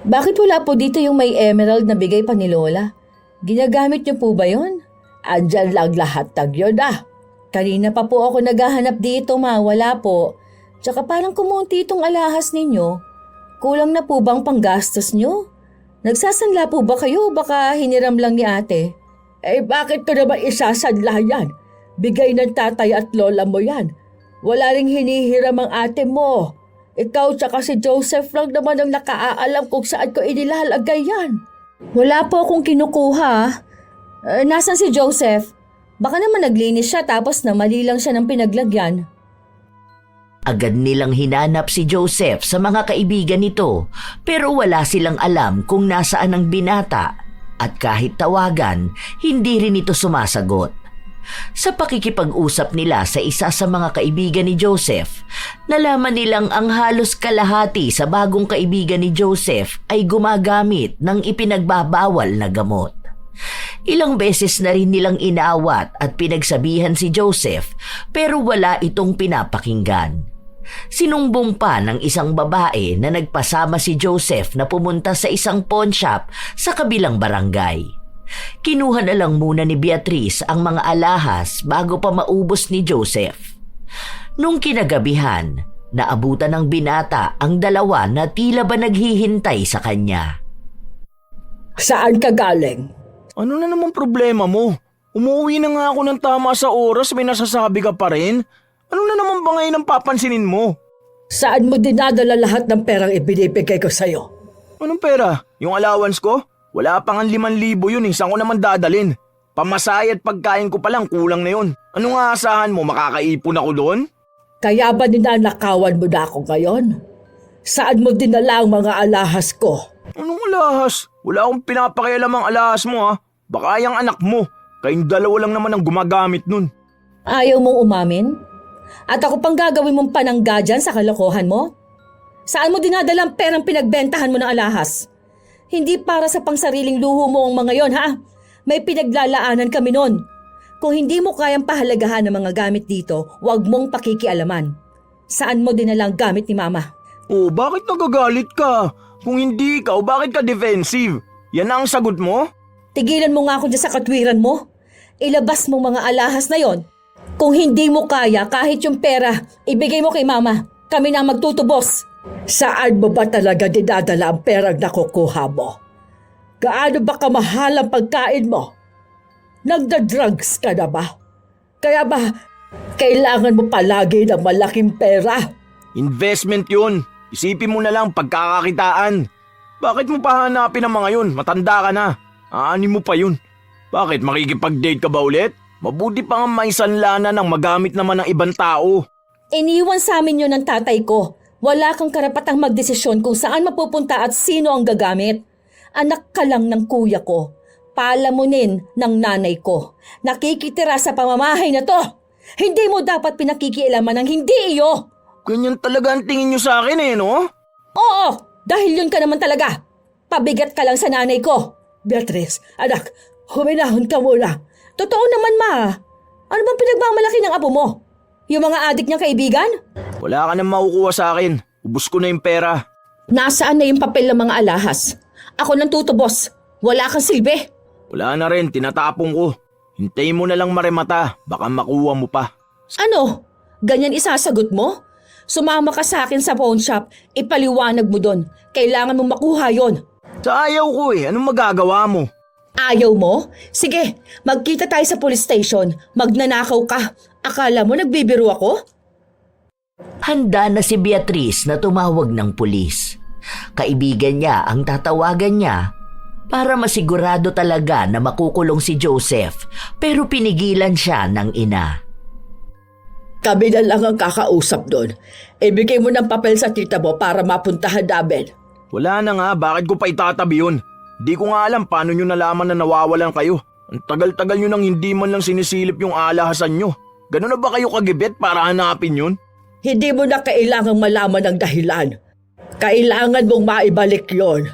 bakit wala po dito yung may emerald na bigay pa ni Lola? Ginagamit niyo po ba yon? Andyan lang lahat ng yun Kanina pa po ako naghahanap dito, ma. Wala po. Tsaka parang kumunti itong alahas ninyo. Kulang na po bang panggastos nyo? Nagsasanla po ba kayo? Baka hiniram lang ni ate. Bakit ko naman isasanla yan? Bigay ng tatay at lola mo yan. Wala ring hinihiram ang ate mo. Ikaw tsaka si Joseph lang naman ang nakaalam kung saan ko inilalagay yan. Wala po akong kinukuha. Nasaan si Joseph? Baka naman naglinis siya tapos na mali lang siya ng pinaglagyan. Agad nilang hinanap si Joseph sa mga kaibigan nito pero wala silang alam kung nasaan ang binata at kahit tawagan, hindi rin ito sumasagot. Sa pakikipag-usap nila sa isa sa mga kaibigan ni Joseph, nalaman nilang ang halos kalahati sa bagong kaibigan ni Joseph ay gumagamit ng ipinagbabawal na gamot. Ilang beses na rin nilang inaawat at pinagsabihan si Joseph pero wala itong pinapakinggan. Sinumbong pa ng isang babae na nagpasama si Joseph na pumunta sa isang pawn shop sa kabilang barangay. Kinuha na lang muna ni Beatrice ang mga alahas bago pa maubos ni Joseph. Nung kinagabihan, naabutan ng binata ang dalawa na tila ba naghihintay sa kanya. Saan ka galing? Ano na naman problema mo? Umuwi na nga ako ng tama sa oras, may nasasabi ka pa rin? Ano na naman ba ngayon ang papansinin mo? Saan mo dinadala lahat ng perang ibinibigay ko sa'yo? Anong pera? Yung allowance ko? Wala pang 5,000 yun eh, saan ko naman dadalin? Pamasaya at pagkain ko palang kulang na yun. Anong aasahan mo, makakaipon ako doon? Kaya ba ninanakawan mo na ako ngayon? Saan mo dinala ang mga alahas ko? Anong alahas? Wala akong pinapakialam ang alahas mo ha. Baka yung anak mo. Kayong dalawa lang naman ang gumagamit nun. Ayaw mong umamin? At ako pang gagawin mong panangga dyan sa kalokohan mo? Saan mo dinadala ang perang pinagbentahan mo ng alahas? Hindi para sa pangsariling luho mo ang mga yon, ha? May pinaglalaanan kami nun. Kung hindi mo kayang pahalagahan ng mga gamit dito, huwag mong pakikialaman. Saan mo dinala ang gamit ni Mama? Oh, bakit nagagalit ka? Kung hindi ikaw, bakit ka defensive? Yan na ang sagot mo? Tigilan mo nga ako dyan sa katwiran mo. Ilabas mo mga alahas na yon. Kung hindi mo kaya, kahit yung pera, ibigay mo kay Mama. Kami na ang magtutubos. Saan mo ba talaga dinadala ang perang nakukuha mo? Gaano ba kamahal ang pagkain mo? Nagda-drugs ka na ba? Kaya ba kailangan mo palagi ng malaking pera? Investment yun. Isipin mo na lang pagkakakitaan. Bakit mo pa hanapin ang mga yun? Matanda ka na. Aanin mo pa yun. Bakit, makikipag-date ka ba ulit? Mabuti pa nga may sanlana ng magamit naman ng ibang tao. Iniwan sa amin yun ng tatay ko. Wala kang karapatang magdesisyon kung saan mapupunta at sino ang gagamit. Anak ka lang ng kuya ko. Palamunin ng nanay ko. Nakikitira sa pamamahay na to. Hindi mo dapat pinakikialaman ng hindi iyo. Ganyan talaga ang tingin nyo sa akin no? Oo, dahil yun ka naman talaga. Pabigat ka lang sa nanay ko. Beatrice, anak, huminahon ka muna. Totoo naman, Ma. Ano bang pinagmamalaki ng apo mo? Yung mga adik niyang kaibigan? Wala ka nang makukuha sa akin. Ubus ko na yung pera. Nasaan na yung papel ng mga alahas? Ako nang tutubos. Wala kang silbi. Wala na rin, tinatapong ko. Hintayin mo na lang maremata. Baka makuha mo pa. Ano? Ganyan isasagot mo? Sumama ka sa akin sa pawn shop. Ipaliwanag mo doon. Kailangan mo makuha yon. Sa ayaw ko anong magagawa mo? Ayaw mo? Sige, magkita tayo sa police station. Magnanakaw ka. Akala mo nagbibiro ako? Handa na si Beatrice na tumawag ng pulis. Kaibigan niya ang tatawagan niya para masigurado talaga na makukulong si Joseph, pero pinigilan siya ng ina. Kami na lang ang kakausap doon. Ibigay mo ng papel sa tita mo para mapuntahan namin. Wala na nga, bakit ko pa itatabi yun? Di ko nga alam paano nyo nalaman na nawawalan kayo. Ang tagal-tagal nyo nang hindi man lang sinisilip yung alahasan nyo. Ganun na ba kayo kagibet para hanapin yun? Hindi mo na kailangang malaman ang dahilan. Kailangan mong maibalik yon.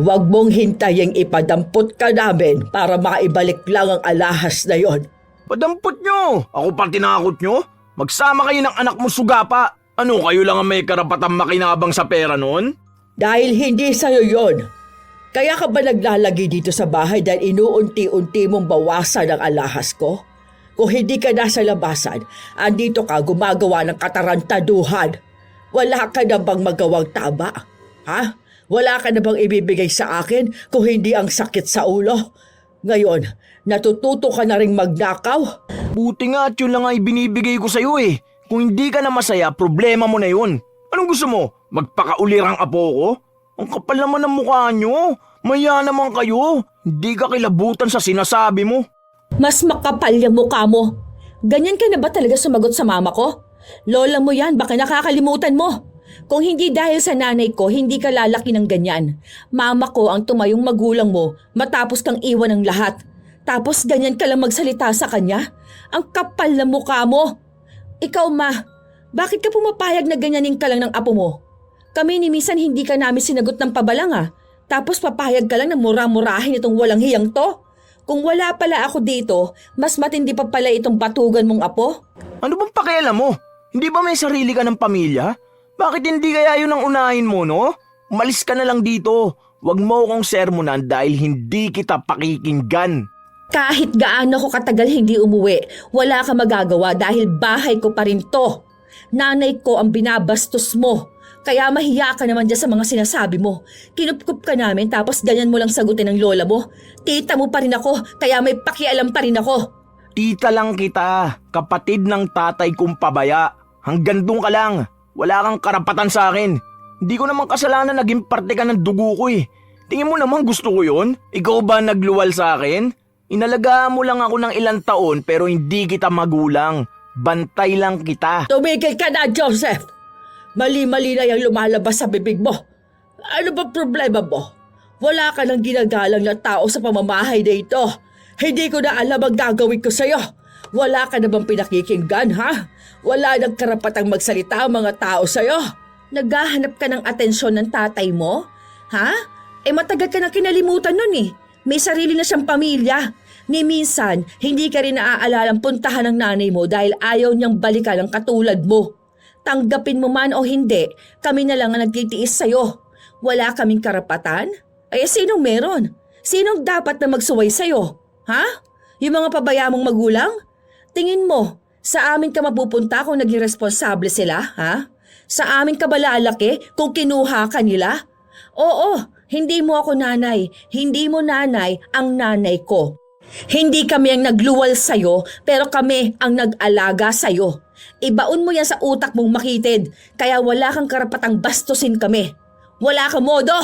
Huwag mong hintaying ipadampot ka namin para maibalik lang ang alahas na yon. Padampot nyo! Ako pa tinakot nyo? Magsama kayo ng anak mo sugapa. Ano, kayo lang ang may karapatang makinabang sa pera nun? Dahil hindi sa'yo yon. Kaya ka ba naglalagi dito sa bahay dahil inuunti-unti mong bawasan ang alahas ko? Kung hindi ka nasa labasan, andito ka gumagawa ng katarantaduhan. Wala ka na bang magawang tama? Ha? Wala ka na bang ibibigay sa akin kung hindi ang sakit sa ulo? Ngayon, natututo ka na ring magnakaw? Buti nga at yun lang ay binibigay ko sa'yo Kung hindi ka na masaya, problema mo na yun. Anong gusto mo? Magpakaulirang apo ko? Ang kapal naman ng mukha nyo. Maya naman kayo. Hindi ka kilabutan sa sinasabi mo. Mas makapal yung mukha mo. Ganyan ka na ba talaga sumagot sa mama ko? Lola mo yan, baka nakakalimutan mo. Kung hindi dahil sa nanay ko, hindi ka lalaki ng ganyan. Mama ko ang tumayong magulang mo matapos kang iwan ng lahat. Tapos ganyan ka lang magsalita sa kanya? Ang kapal ng mukha mo. Ikaw, Ma, bakit ka pumapayag na ganyanin ka lang ng apo mo? Kami ni Misan hindi ka namin sinagot ng pabalang Tapos papayag ka lang na mura-murahin itong walang hiyang to. Kung wala pala ako dito, mas matindi pa pala itong batugan mong apo. Ano bang pakialam mo? Hindi ba may sarili ka ng pamilya? Bakit hindi kaya yun ang unahin mo, no? Umalis ka na lang dito. Huwag mo akong sermonan dahil hindi kita pakikinggan. Kahit gaano ko katagal hindi umuwi, wala ka magagawa dahil bahay ko pa rin to. Nanay ko ang binabastos mo. Kaya mahiya ka naman dyan sa mga sinasabi mo. Kinupkup ka namin tapos ganyan mo lang sagutin ng lola mo. Tita mo pa rin ako, kaya may pakialam pa rin ako. Tita lang kita, kapatid ng tatay kong pabaya. Hanggang doon ka lang. Wala kang karapatan sa akin. Hindi ko naman kasalanan naging parte ka ng dugo ko Tingin mo naman gusto ko yun? Ikaw ba nagluwal sa akin? Inalagaan mo lang ako ng ilang taon pero hindi kita magulang. Bantay lang kita. Tumigil ka na, Joseph! Mali-mali na yung lumalabas sa bibig mo. Ano ba problema mo? Wala ka nang ginagalang na tao sa pamamahay na ito. Hindi ko na alam ang gagawin ko sa'yo. Wala ka na bang pinakikinggan, ha? Wala nang karapatang magsalita ang mga tao sa'yo. Naghahanap ka ng atensyon ng tatay mo? Ha? Matagal ka na kinalimutan nun eh. May sarili na siyang pamilya. Ni minsan, hindi ka rin naaalalang puntahan ng nanay mo dahil ayaw niyang balikan ang katulad mo. Tanggapin mo man o hindi, kami na lang ang nagtitiis sa'yo. Wala kaming karapatan? Sinong meron? Sinong dapat na magsuway sa'yo? Ha? Yung mga pabaya mong magulang? Tingin mo, sa amin ka mapupunta kung naging responsable sila, ha? Sa amin ka ba lalaki kung kinuha ka nila? Oo, hindi mo ako nanay. Hindi mo nanay ang nanay ko. Hindi kami ang nagluwal sa'yo, pero kami ang nag-alaga sa'yo. Ibaon mo yan sa utak mong makitid, kaya wala kang karapatang bastusin kami. Wala kang modo!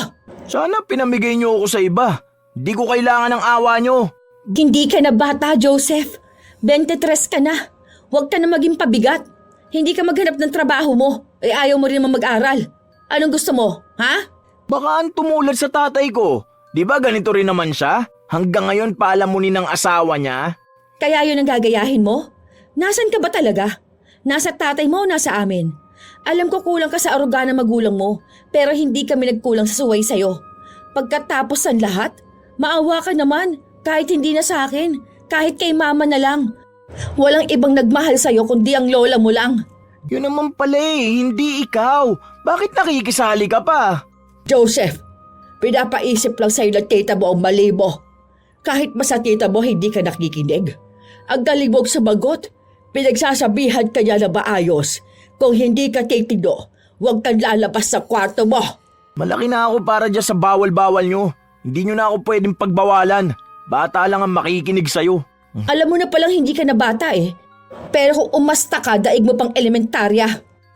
Sana pinamigay niyo ako sa iba. Hindi ko kailangan ng awa niyo. Hindi ka na bata, Joseph. 23 ka na. Huwag ka na maging pabigat. Hindi ka maghanap ng trabaho mo. Ayaw mo rin naman mag-aral. Anong gusto mo, ha? Baka ang tumulad sa tatay ko. Di ba ganito rin naman siya? Hanggang ngayon paalamunin ng asawa niya. Kaya yun ang gagayahin mo? Nasaan ka ba talaga? Nasa tatay mo o nasa amin? Alam ko kulang ka sa aruga ng magulang mo, pero hindi kami nagkulang sa suway sa'yo. Pagkatapos ng lahat, maawa ka naman, kahit hindi na sa akin, kahit kay mama na lang. Walang ibang nagmahal sa'yo kundi ang lola mo lang. Yun naman pala hindi ikaw. Bakit nakikisali ka pa? Joseph, pinapaisip lang sa'yo ng tita mo ang mali mo. Kahit ba sa tita mo hindi ka nakikinig. Ang galing mong sumagot, pinagsasabihan ka niya na maayos. Kung hindi ka titido, huwag kang lalabas sa kwarto mo. Malaki na ako para dyan sa bawal-bawal nyo. Hindi nyo na ako pwedeng pagbawalan. Bata lang ang makikinig sa'yo. Alam mo na palang hindi ka na bata eh. Pero kung umasta ka, daig mo pang elementarya.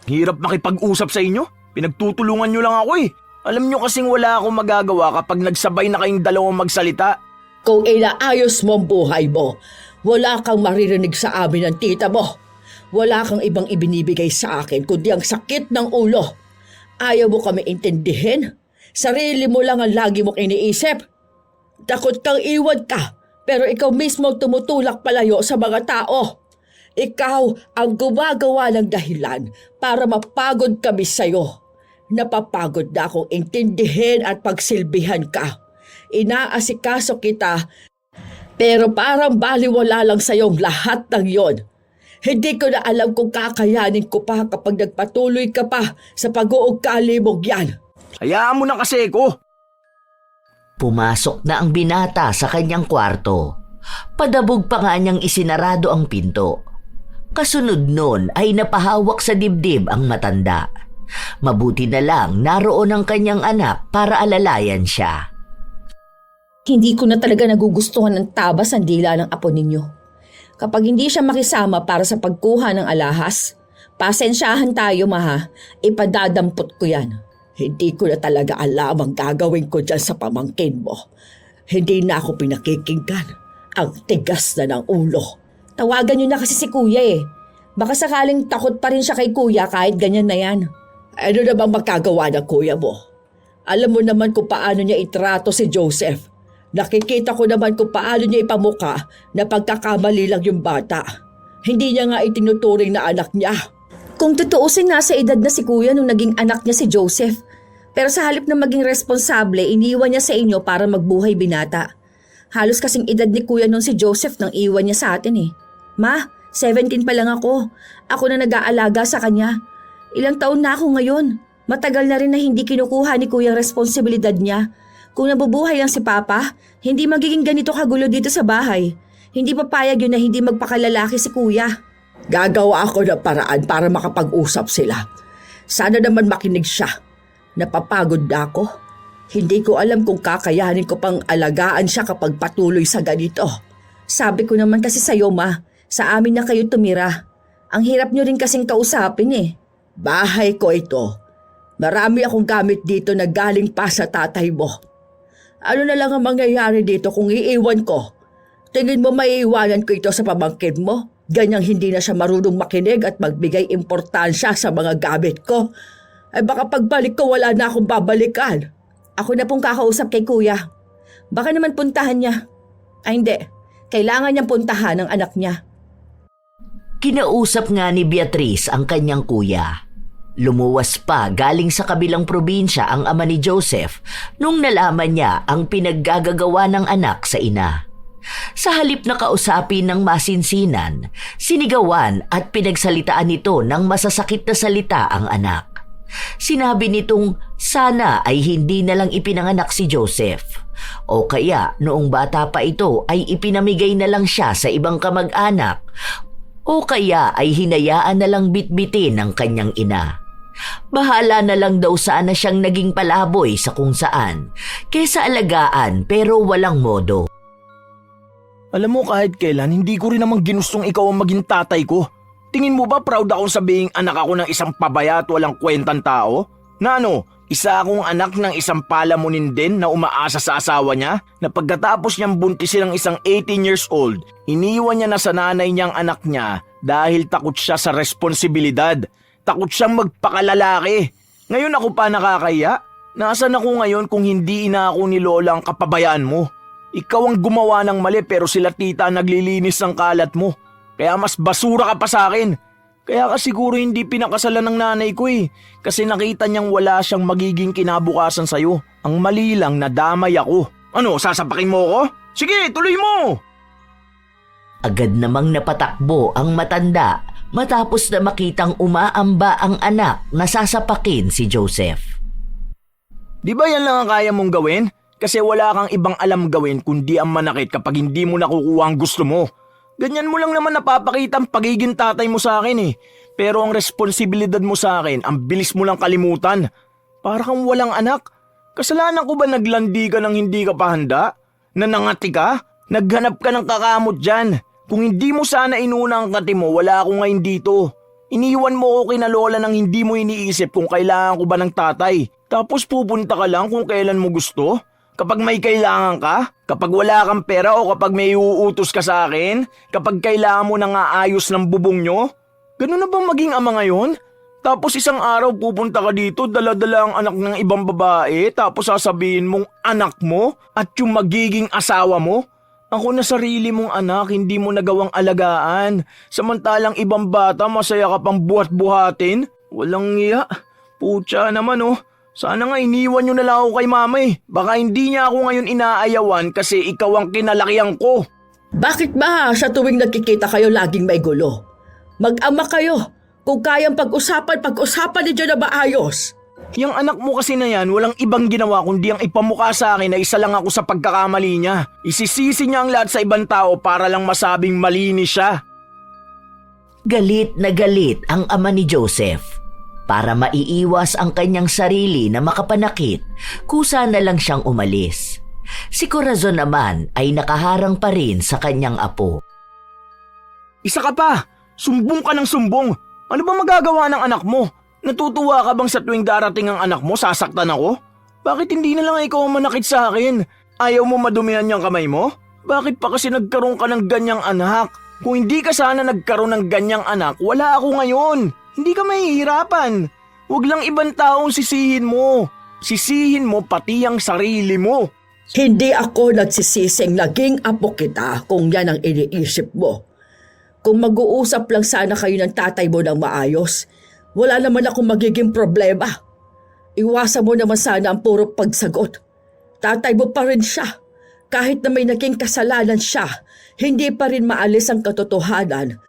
Hirap makipag-usap sa inyo. Pinagtutulungan nyo lang ako eh. Alam nyo kasing wala akong magagawa kapag nagsabay na kayong dalawang magsalita. Kung inaayos mo ang buhay mo, wala kang maririnig sa amin ng tita mo. Wala kang ibang ibinibigay sa akin kundi ang sakit ng ulo. Ayaw mo kami intindihin. Sarili mo lang ang lagi mong iniisip. Takot kang iwan ka, pero ikaw mismo tumutulak palayo sa mga tao. Ikaw ang gumagawa ng dahilan para mapagod kami sa'yo. Napapagod na akong intindihin at pagsilbihan ka. Inaasikaso kita, pero parang baliwala lang sa'yong lahat ng yon. Hindi ko na alam kung kakayanin ko pa kapag nagpatuloy ka pa sa pag-uugali mong yan. Hayaan mo na kasi ko. Pumasok na ang binata sa kanyang kwarto. Padabog pa nga niyang isinarado ang pinto. Kasunod nun ay napahawak sa dibdib ang matanda. Mabuti na lang naroon ang kanyang anak para alalayan siya. Hindi ko na talaga nagugustuhan ng tabas ang dila ng apo ninyo. Kapag hindi siya makisama para sa pagkuha ng alahas, pasensyahan tayo maha, ipadadampot ko yan. Hindi ko na talaga alam ang gagawin ko dyan sa pamangkin mo. Hindi na ako pinakikinggan. Ang tigas na ng ulo. Tawagan niyo na kasi si kuya eh. Baka sakaling takot pa rin siya kay kuya kahit ganyan na yan. Ano namang makagawa ng kuya mo? Alam mo naman kung paano niya itrato si Joseph. Nakikita ko naman kung paano niya ipamuka na pagkakamali lang yung bata. Hindi niya nga itinuturing na anak niya. Kung tutuusin nga sa edad na si kuya nung naging anak niya si Joseph. Pero sa halip na maging responsable, iniwan niya sa inyo para magbuhay binata. Halos kasing edad ni kuya nung si Joseph nang iwan niya sa atin eh. Ma, 17 pa lang ako. Ako na nag-aalaga sa kanya. Ilang taon na ako ngayon. Matagal na rin na hindi kinukuha ni kuya ang responsibilidad niya. Kung nabubuhay lang si Papa, hindi magiging ganito kagulo dito sa bahay. Hindi papayag yun na hindi magpakalalaki si kuya. Gagawa ako ng paraan para makapag-usap sila. Sana naman makinig siya. Napapagod na ako. Hindi ko alam kung kakayanin ko pang alagaan siya kapag patuloy sa ganito. Sabi ko naman kasi sa'yo ma, sa amin na kayo tumira. Ang hirap nyo rin kasing kausapin eh. Bahay ko ito. Marami akong gamit dito na galing pa sa tatay mo. Ano na lang ang mangyayari dito kung iiwan ko? Tingin mo maiiwanan ko ito sa pamangkin mo? Ganyang hindi na siya marunong makinig at magbigay importansya sa mga gamit ko. Ay baka pagbalik ko wala na akong babalikan. Ako na pong kakausap kay kuya. Baka naman puntahan niya. Ay hindi, kailangan niyang puntahan ang anak niya. Kinausap nga ni Beatrice ang kanyang kuya. Lumuwas pa galing sa kabilang probinsya ang ama ni Joseph nung nalaman niya ang pinaggagagawa ng anak sa ina. Sa halip na kausapin ng masinsinan, sinigawan at pinagsalitaan nito ng masasakit na salita ang anak. Sinabi nitong sana ay hindi na lang ipinanganak si Joseph. O kaya noong bata pa ito ay ipinamigay na lang siya sa ibang kamag-anak. O kaya ay hinayaan na lang bitbitin ng kanyang ina. Bahala na lang daw sana siyang naging palaboy sa kung saan, kesa alagaan pero walang modo. Alam mo kahit kailan, hindi ko rin namang ginustong ikaw ang maging tatay ko. Tingin mo ba proud akong sabihing anak ako ng isang pabaya at walang kwentang tao? Na ano, isa akong anak ng isang palamunin din na umaasa sa asawa niya na pagkatapos niyang buntisin ng isang 18 years old, iniwan niya na sa nanay niyang anak niya dahil takot siya sa responsibilidad. Takot siyang magpakalalaki. Ngayon ako pa nakakaya. Nasaan ako ngayon kung hindi ina ako ni Lola ang kapabayaan mo? Ikaw ang gumawa ng mali pero sila tita naglilinis ng kalat mo. Kaya mas basura ka pa sa akin. Kaya ka siguro hindi pinakasalan ng nanay ko eh. Kasi nakita niyang wala siyang magiging kinabukasan sa'yo. Ang mali lang nadamay ako. Ano, sasapakin mo ko? Sige, tuloy mo! Agad namang napatakbo ang matanda matapos na makitang umaamba ang anak na sasapakin si Joseph. Di ba yan lang ang kaya mong gawin? Kasi wala kang ibang alam gawin kundi ang manakit kapag hindi mo nakukuha ang gusto mo. Ganyan mo lang naman napapakita ang pagiging tatay mo sa akin eh. Pero ang responsibilidad mo sa akin, ang bilis mo lang kalimutan. Para kang walang anak. Kasalanan ko ba naglandi ka nang hindi ka pa handa? Nanangati ka? Naghanap ka ng kakamot dyan. Kung hindi mo sana inuna ang kati mo, wala ako ngayon dito. Iniwan mo ko kina Lola nang hindi mo iniisip kung kailangan ko ba ng tatay. Tapos pupunta ka lang kung kailan mo gusto? Kapag may kailangan ka? Kapag wala kang pera o kapag may uutos ka sa akin? Kapag kailangan mo nang aayos ng bubong nyo? Ganun na bang maging ama ngayon? Tapos isang araw pupunta ka dito, dala-dala ang anak ng ibang babae, tapos sasabihin mong anak mo at yung magiging asawa mo? Ako na sarili mong anak, hindi mo nagawang alagaan. Samantalang ibang bata, masaya ka pang buhat-buhatin. Walang iya. Putya naman oh. Sana nga iniwan nyo na lang ako kay mama eh. Baka hindi niya ako ngayon inaayawan kasi ikaw ang kinalakihan ko. Bakit ba sa tuwing nagkikita kayo laging may gulo? Mag-ama kayo. Kung kayang pag-usapan niyo na maayos. Yung anak mo kasi na yan, walang ibang ginawa kundi ang ipamukha sa akin na isa lang ako sa pagkakamali niya. Isisisi niya ang lahat sa ibang tao para lang masabing malinis siya. Galit na galit ang ama ni Joseph. Para maiiwas ang kanyang sarili na makapanakit, kusa na lang siyang umalis. Si Corazon naman ay nakaharang pa rin sa kanyang apo. Isa ka pa! Sumbong ka ng sumbong! Ano ba magagawa ng anak mo? Natutuwa ka bang sa tuwing darating ang anak mo, sasaktan ako? Bakit hindi na lang ikaw ang manakit sa akin? Ayaw mo madumihan niyang kamay mo? Bakit pa kasi nagkaroon ka ng ganyang anak? Kung hindi ka sana nagkaroon ng ganyang anak, wala ako ngayon. Hindi ka mahihirapan. Huwag lang ibang taong sisihin mo. Sisihin mo pati ang sarili mo. Hindi ako nagsisising naging apo kita kung yan ang iniisip mo. Kung mag-uusap lang sana kayo ng tatay mo ng maayos, wala naman akong magiging problema. Iwasan mo naman sana ang puro pagsagot. Tatay mo pa rin siya. Kahit na may naging kasalanan siya, hindi pa rin maalis ang katotohanan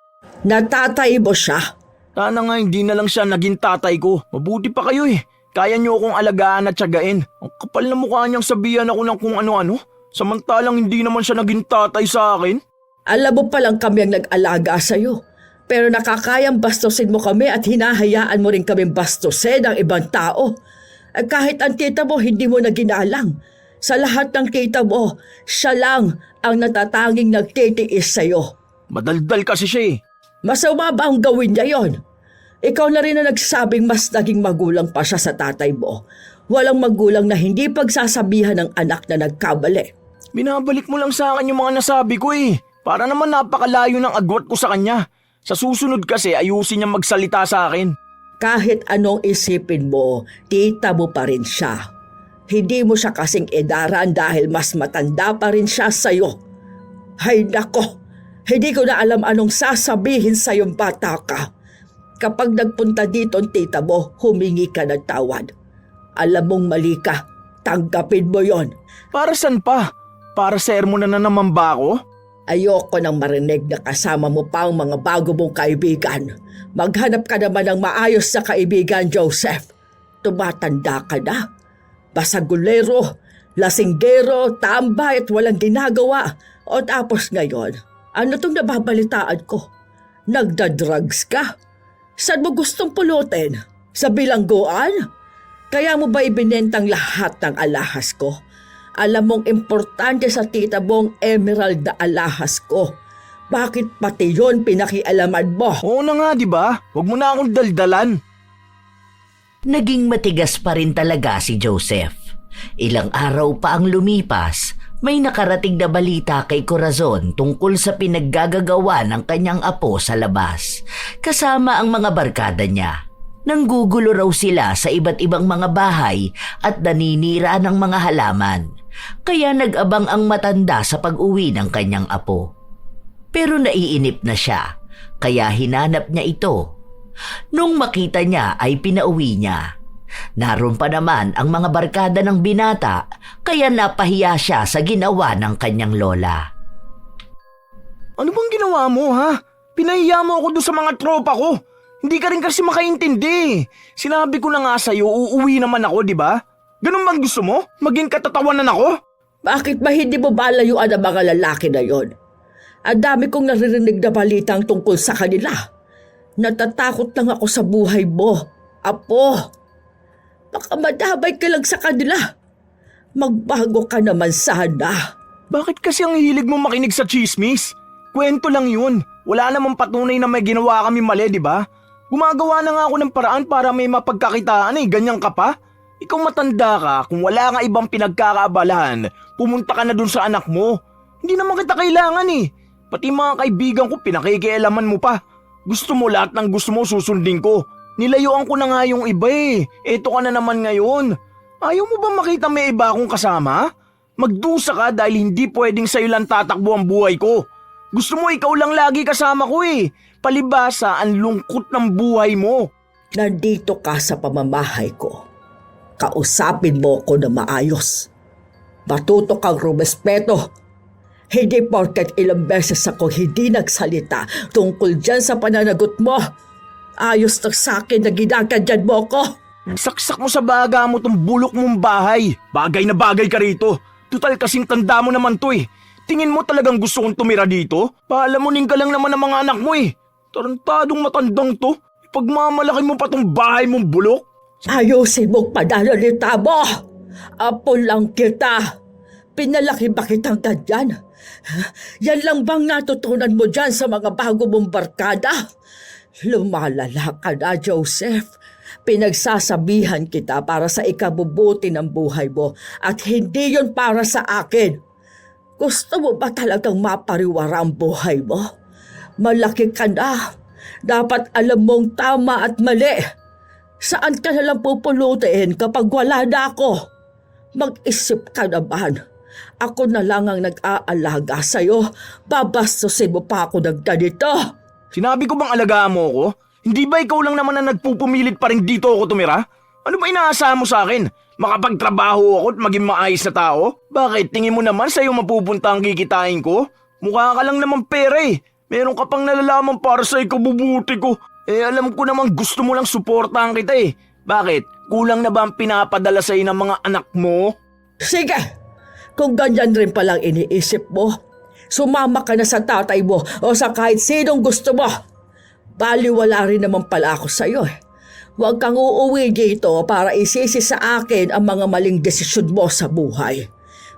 na tatay mo siya. Sana nga hindi na lang siya naging tatay ko. Mabuti pa kayo eh. Kaya niyo akong alagaan at tiyagain. Ang kapal na mukha niyang sabihan ako ng kung ano-ano. Samantalang hindi naman siya naging tatay sa akin. Alam mo palang kami ang nag-alaga sa'yo. Pero nakakayang bastusin mo kami at hinahayaan mo rin kami bastusin ng ibang tao. At kahit ang tita mo hindi mo na ginalang. Sa lahat ng tita mo, siya lang ang natatanging nagtitiis sa'yo. Madaldal kasi siya eh. Masama ba ang gawin niya yon? Ikaw na rin na nagsabing mas naging magulang pa siya sa tatay mo. Walang magulang na hindi pagsasabihan ng anak na nagkamali. Binabalik mo lang sa akin yung mga nasabi ko eh. Para naman napakalayo ng agwat ko sa kanya. Sa susunod kasi ayusin niya magsalita sa akin. Kahit anong isipin mo, tita mo pa rin siya. Hindi mo siya kasing edaran dahil mas matanda pa rin siya sa'yo. Hay nako, hindi ko na alam anong sasabihin sa'yong bata ka. Kapag nagpunta dito ang tita mo, humingi ka ng tawad. Alam mong mali ka, tanggapin mo yon. Para saan pa? Para sermon na naman ba ako? Ayoko nang marinig na kasama mo pa ang mga bago mong kaibigan. Maghanap ka naman ng maayos na kaibigan, Joseph. Tumatanda ka na. Basagulero, lasinggero, tambay at walang ginagawa. O tapos ngayon, ano tong nababalitaan ko? Nagda-drugs ka? Saan mo gustong pulutin? Sa bilangguan? Kaya mo ba ibinentang lahat ng alahas ko? Alam mong importante sa tita mong emerald na alahas ko. Bakit pati yon pinakialaman mo? Oo na nga, di ba? Huwag mo na akong daldalan. Naging matigas pa rin talaga si Joseph. Ilang araw pa ang lumipas, may nakarating na balita kay Corazon tungkol sa pinaggagagawa ng kanyang apo sa labas, kasama ang mga barkada niya. Nanggugulo raw sila sa iba't ibang mga bahay at naninira ng mga halaman, kaya nag-abang ang matanda sa pag-uwi ng kanyang apo. Pero naiinip na siya, kaya hinanap niya ito. Nung makita niya ay pinauwi niya. Naroon pa naman ang mga barkada ng binata, kaya napahiya siya sa ginawa ng kanyang lola. Ano bang ginawa mo, ha? Pinahiya mo ako doon sa mga tropa ko. Hindi ka rin kasi makaintindi. Sinabi ko na nga sa'yo, uuwi naman ako, di ba? Ganun bang gusto mo? Maging katatawanan ako? Bakit ba hindi mo balayuan ang mga lalaki na yon? Ang dami kong naririnig na balitang tungkol sa kanila. Natatakot lang ako sa buhay mo, apo. Baka madamay ka lang sa kanila. Magbago ka naman sana. Bakit kasi ang hilig mo makinig sa chismis? Kwento lang yun. Wala namang patunay na may ginawa kami mali, di ba? Gumagawa na nga ako ng paraan para may mapagkakitaan eh. Ganyan ka pa? Ikaw matanda ka, kung wala nga ibang pinagkakaabalahan, pumunta ka na dun sa anak mo. Hindi naman kita kailangan eh. Pati mga kaibigan ko pinakikialaman mo pa. Gusto mo lahat ng gusto mo susundin ko. Nilayuan ko na nga yung iba eh. Eto ka na naman ngayon. Ayaw mo ba makita may iba akong kasama? Magdusa ka dahil hindi pwedeng sa'yo lang tatakbo ang buhay ko. Gusto mo ikaw lang lagi kasama ko eh. Palibasa ang lungkot ng buhay mo. Nandito ka sa pamamahay ko. Kausapin mo ko na maayos. Matuto kang rumespeto. Hindi porket ilang beses ako hindi nagsalita tungkol dyan sa pananagot mo. Ayos na sa akin na ginaganyan mo ko. Saksak mo sa baga mo tong bulok mong bahay. Bagay na bagay ka rito. Tutal kasing tanda mo naman to eh. Tingin mo talagang gusto kong tumira dito? Paalamunin ka lang naman ng mga anak mo eh. Tarantadong matandang to. Ipagmamalaki mo pa tong bahay mong bulok. Ayusin mong pananalita mo. Apo lang kita. Pinalaki ba kitang ganyan? Yan lang bang natutunan mo dyan sa mga bago mong barkada? Lumalala ka na, Joseph. Pinagsasabihan kita para sa ikabubuti ng buhay mo at hindi yon para sa akin. Gusto mo ba talagang mapariwara ang buhay mo? Malaki ka na. Dapat alam mong tama at mali. Saan ka nalang pupulutin kapag wala na ako? Mag-isip ka naman. Ako na lang ang nag-aalaga sa'yo. Babastusin mo pa ako ng ganito. Sinabi ko bang alagaan mo ako? Hindi ba ikaw lang naman na nagpupumilit pa rin dito ako tumira? Ano ba inaasahan mo sa akin? Makapagtrabaho ako at maging maayos na tao? Bakit? Tingin mo naman sa'yo mapupunta ang kikitain ko? Mukha ka lang naman pera eh. Meron ka pang nalalaman para sa ikabubuti ko. Eh alam ko naman gusto mo lang suportahan kita eh. Bakit? Kulang na ba ang pinapadala sa'yo ng mga anak mo? Sige, kung ganyan rin palang iniisip mo, sumama ka na sa tatay mo o sa kahit sinong gusto mo. Baliwala rin naman pala ako sa'yo eh. Huwag kang uuwi dito para isisi sa akin ang mga maling desisyon mo sa buhay.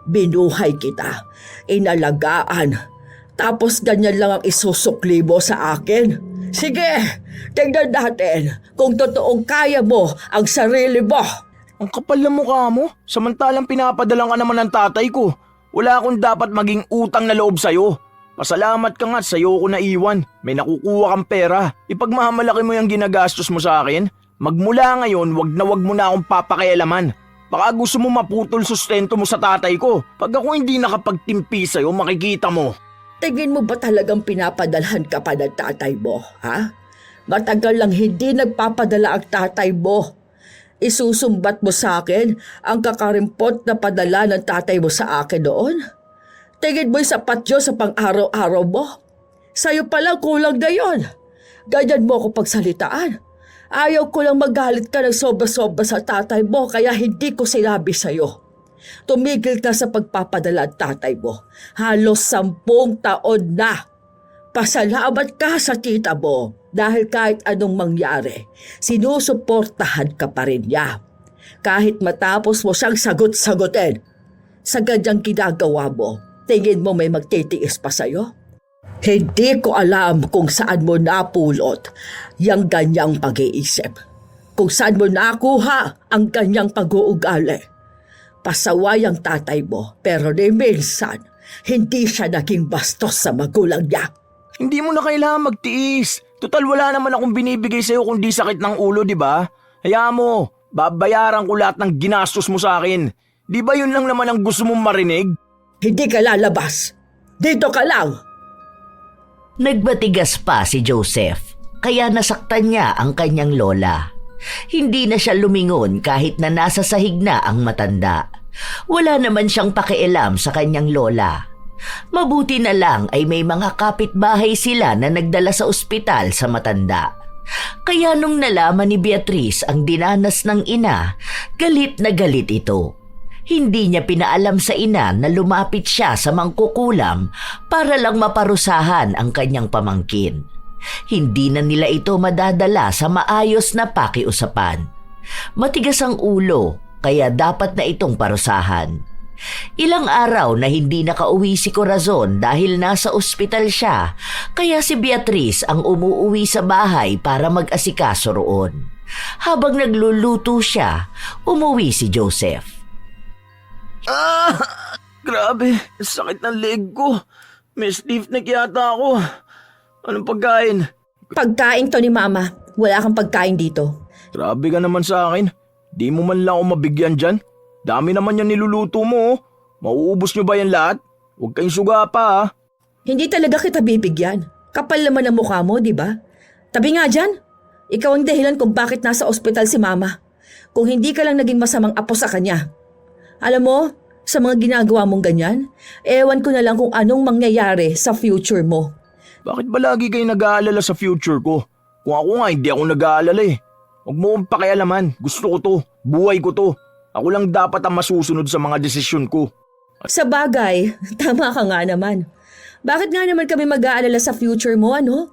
Binuhay kita, inalagaan, tapos ganyan lang ang isusukli mo sa akin. Sige, tignan natin kung totoong kaya mo ang sarili mo. Ang kapal na mukha mo, samantalang pinapadalang ka naman ng tatay ko. Wala akong dapat maging utang na loob sa'yo. Pasalamat ka nga at sa'yo ko naiwan. May nakukuha kang pera. Ipagmamalaki mo yung ginagastos mo sa akin. Magmula ngayon, wag mo na akong papakialaman. Baka gusto mo maputol sustento mo sa tatay ko. Pag ako hindi nakapagtimpi sa'yo, makikita mo. Tingin mo ba talagang pinapadalhan ka pa ng tatay mo, ha? Matagal lang hindi nagpapadala ang tatay mo. Isusumbat mo sa akin ang kakarimpot na padala ng tatay mo sa akin noon? Tingin mo'y sapat yun sa pang-araw-araw mo? Sa'yo palang kulang na yun. Ganyan mo ako pagsalitaan. Ayaw ko lang magalit ka ng sobra-sobra sa tatay mo kaya hindi ko sinabi sa'yo. Tumigil ka sa pagpapadala ang tatay mo. Halos 10 taon na. Pasalamat ka sa tita mo. Dahil kahit anong mangyari, sinusuportahan ka pa rin niya. Kahit matapos mo siyang sagot-sagutin, sa ganyang ginagawa mo, tingin mo may magtitiis pa sa'yo? Hindi ko alam kung saan mo napulot yung ganyang pag-iisip. Kung saan mo nakuha ang ganyang pag-uugali. Pasaway ang tatay mo, pero ni minsan, hindi siya naging bastos sa magulang niya. Hindi mo na kailangan magtiis. Total wala naman akong binibigay sa'yo kundi sakit ng ulo, di ba? Hayaan mo, babayaran ko lahat ng ginastos mo sa akin. Di ba yun lang naman ang gusto mong marinig? Hindi ka lalabas. Dito ka lang. Nagbatigas pa si Joseph, kaya nasaktan niya ang kanyang lola. Hindi na siya lumingon kahit na nasa sahig na ang matanda. Wala naman siyang pakialam sa kanyang lola. Mabuti na lang ay may mga kapitbahay sila na nagdala sa ospital sa matanda. Kaya nung nalaman ni Beatrice ang dinanas ng ina, galit na galit ito. Hindi niya pinaalam sa ina na lumapit siya sa mangkukulam para lang maparusahan ang kanyang pamangkin. Hindi na nila ito madadala sa maayos na pakiusapan. Matigas ang ulo, kaya dapat na itong parusahan. Ilang araw na hindi nakauwi si Corazon dahil nasa ospital siya, kaya si Beatrice ang umuuwi sa bahay para mag-asikaso roon. Habang nagluluto siya, umuwi si Joseph. Grabe, sakit ng leg ko. May stiff neck yata ako. Anong pagkain? Pagkain to ni Mama. Wala kang pagkain dito. Grabe ka naman sa akin. Di mo man lang ako mabigyan dyan. Dami naman yan niluluto mo. Mauubos nyo ba yan lahat? Huwag kayong suga pa ha. Hindi talaga kita bibigyan. Kapal naman ang mukha mo, di ba? Tabi nga dyan. Ikaw ang dahilan kung bakit nasa ospital si Mama. Kung hindi ka lang naging masamang apo sa kanya. Alam mo, sa mga ginagawa mong ganyan, ewan ko na lang kung anong mangyayari sa future mo. Bakit ba lagi kayo nag-aalala sa future ko? Kung ako nga, hindi ako nag-aalala eh. Huwag mo akong pakialaman. Gusto ko to. Buhay ko to. Ako lang dapat ang masusunod sa mga desisyon ko. Sa bagay, tama ka nga naman. Bakit nga naman kami mag-aalala sa future mo, ano?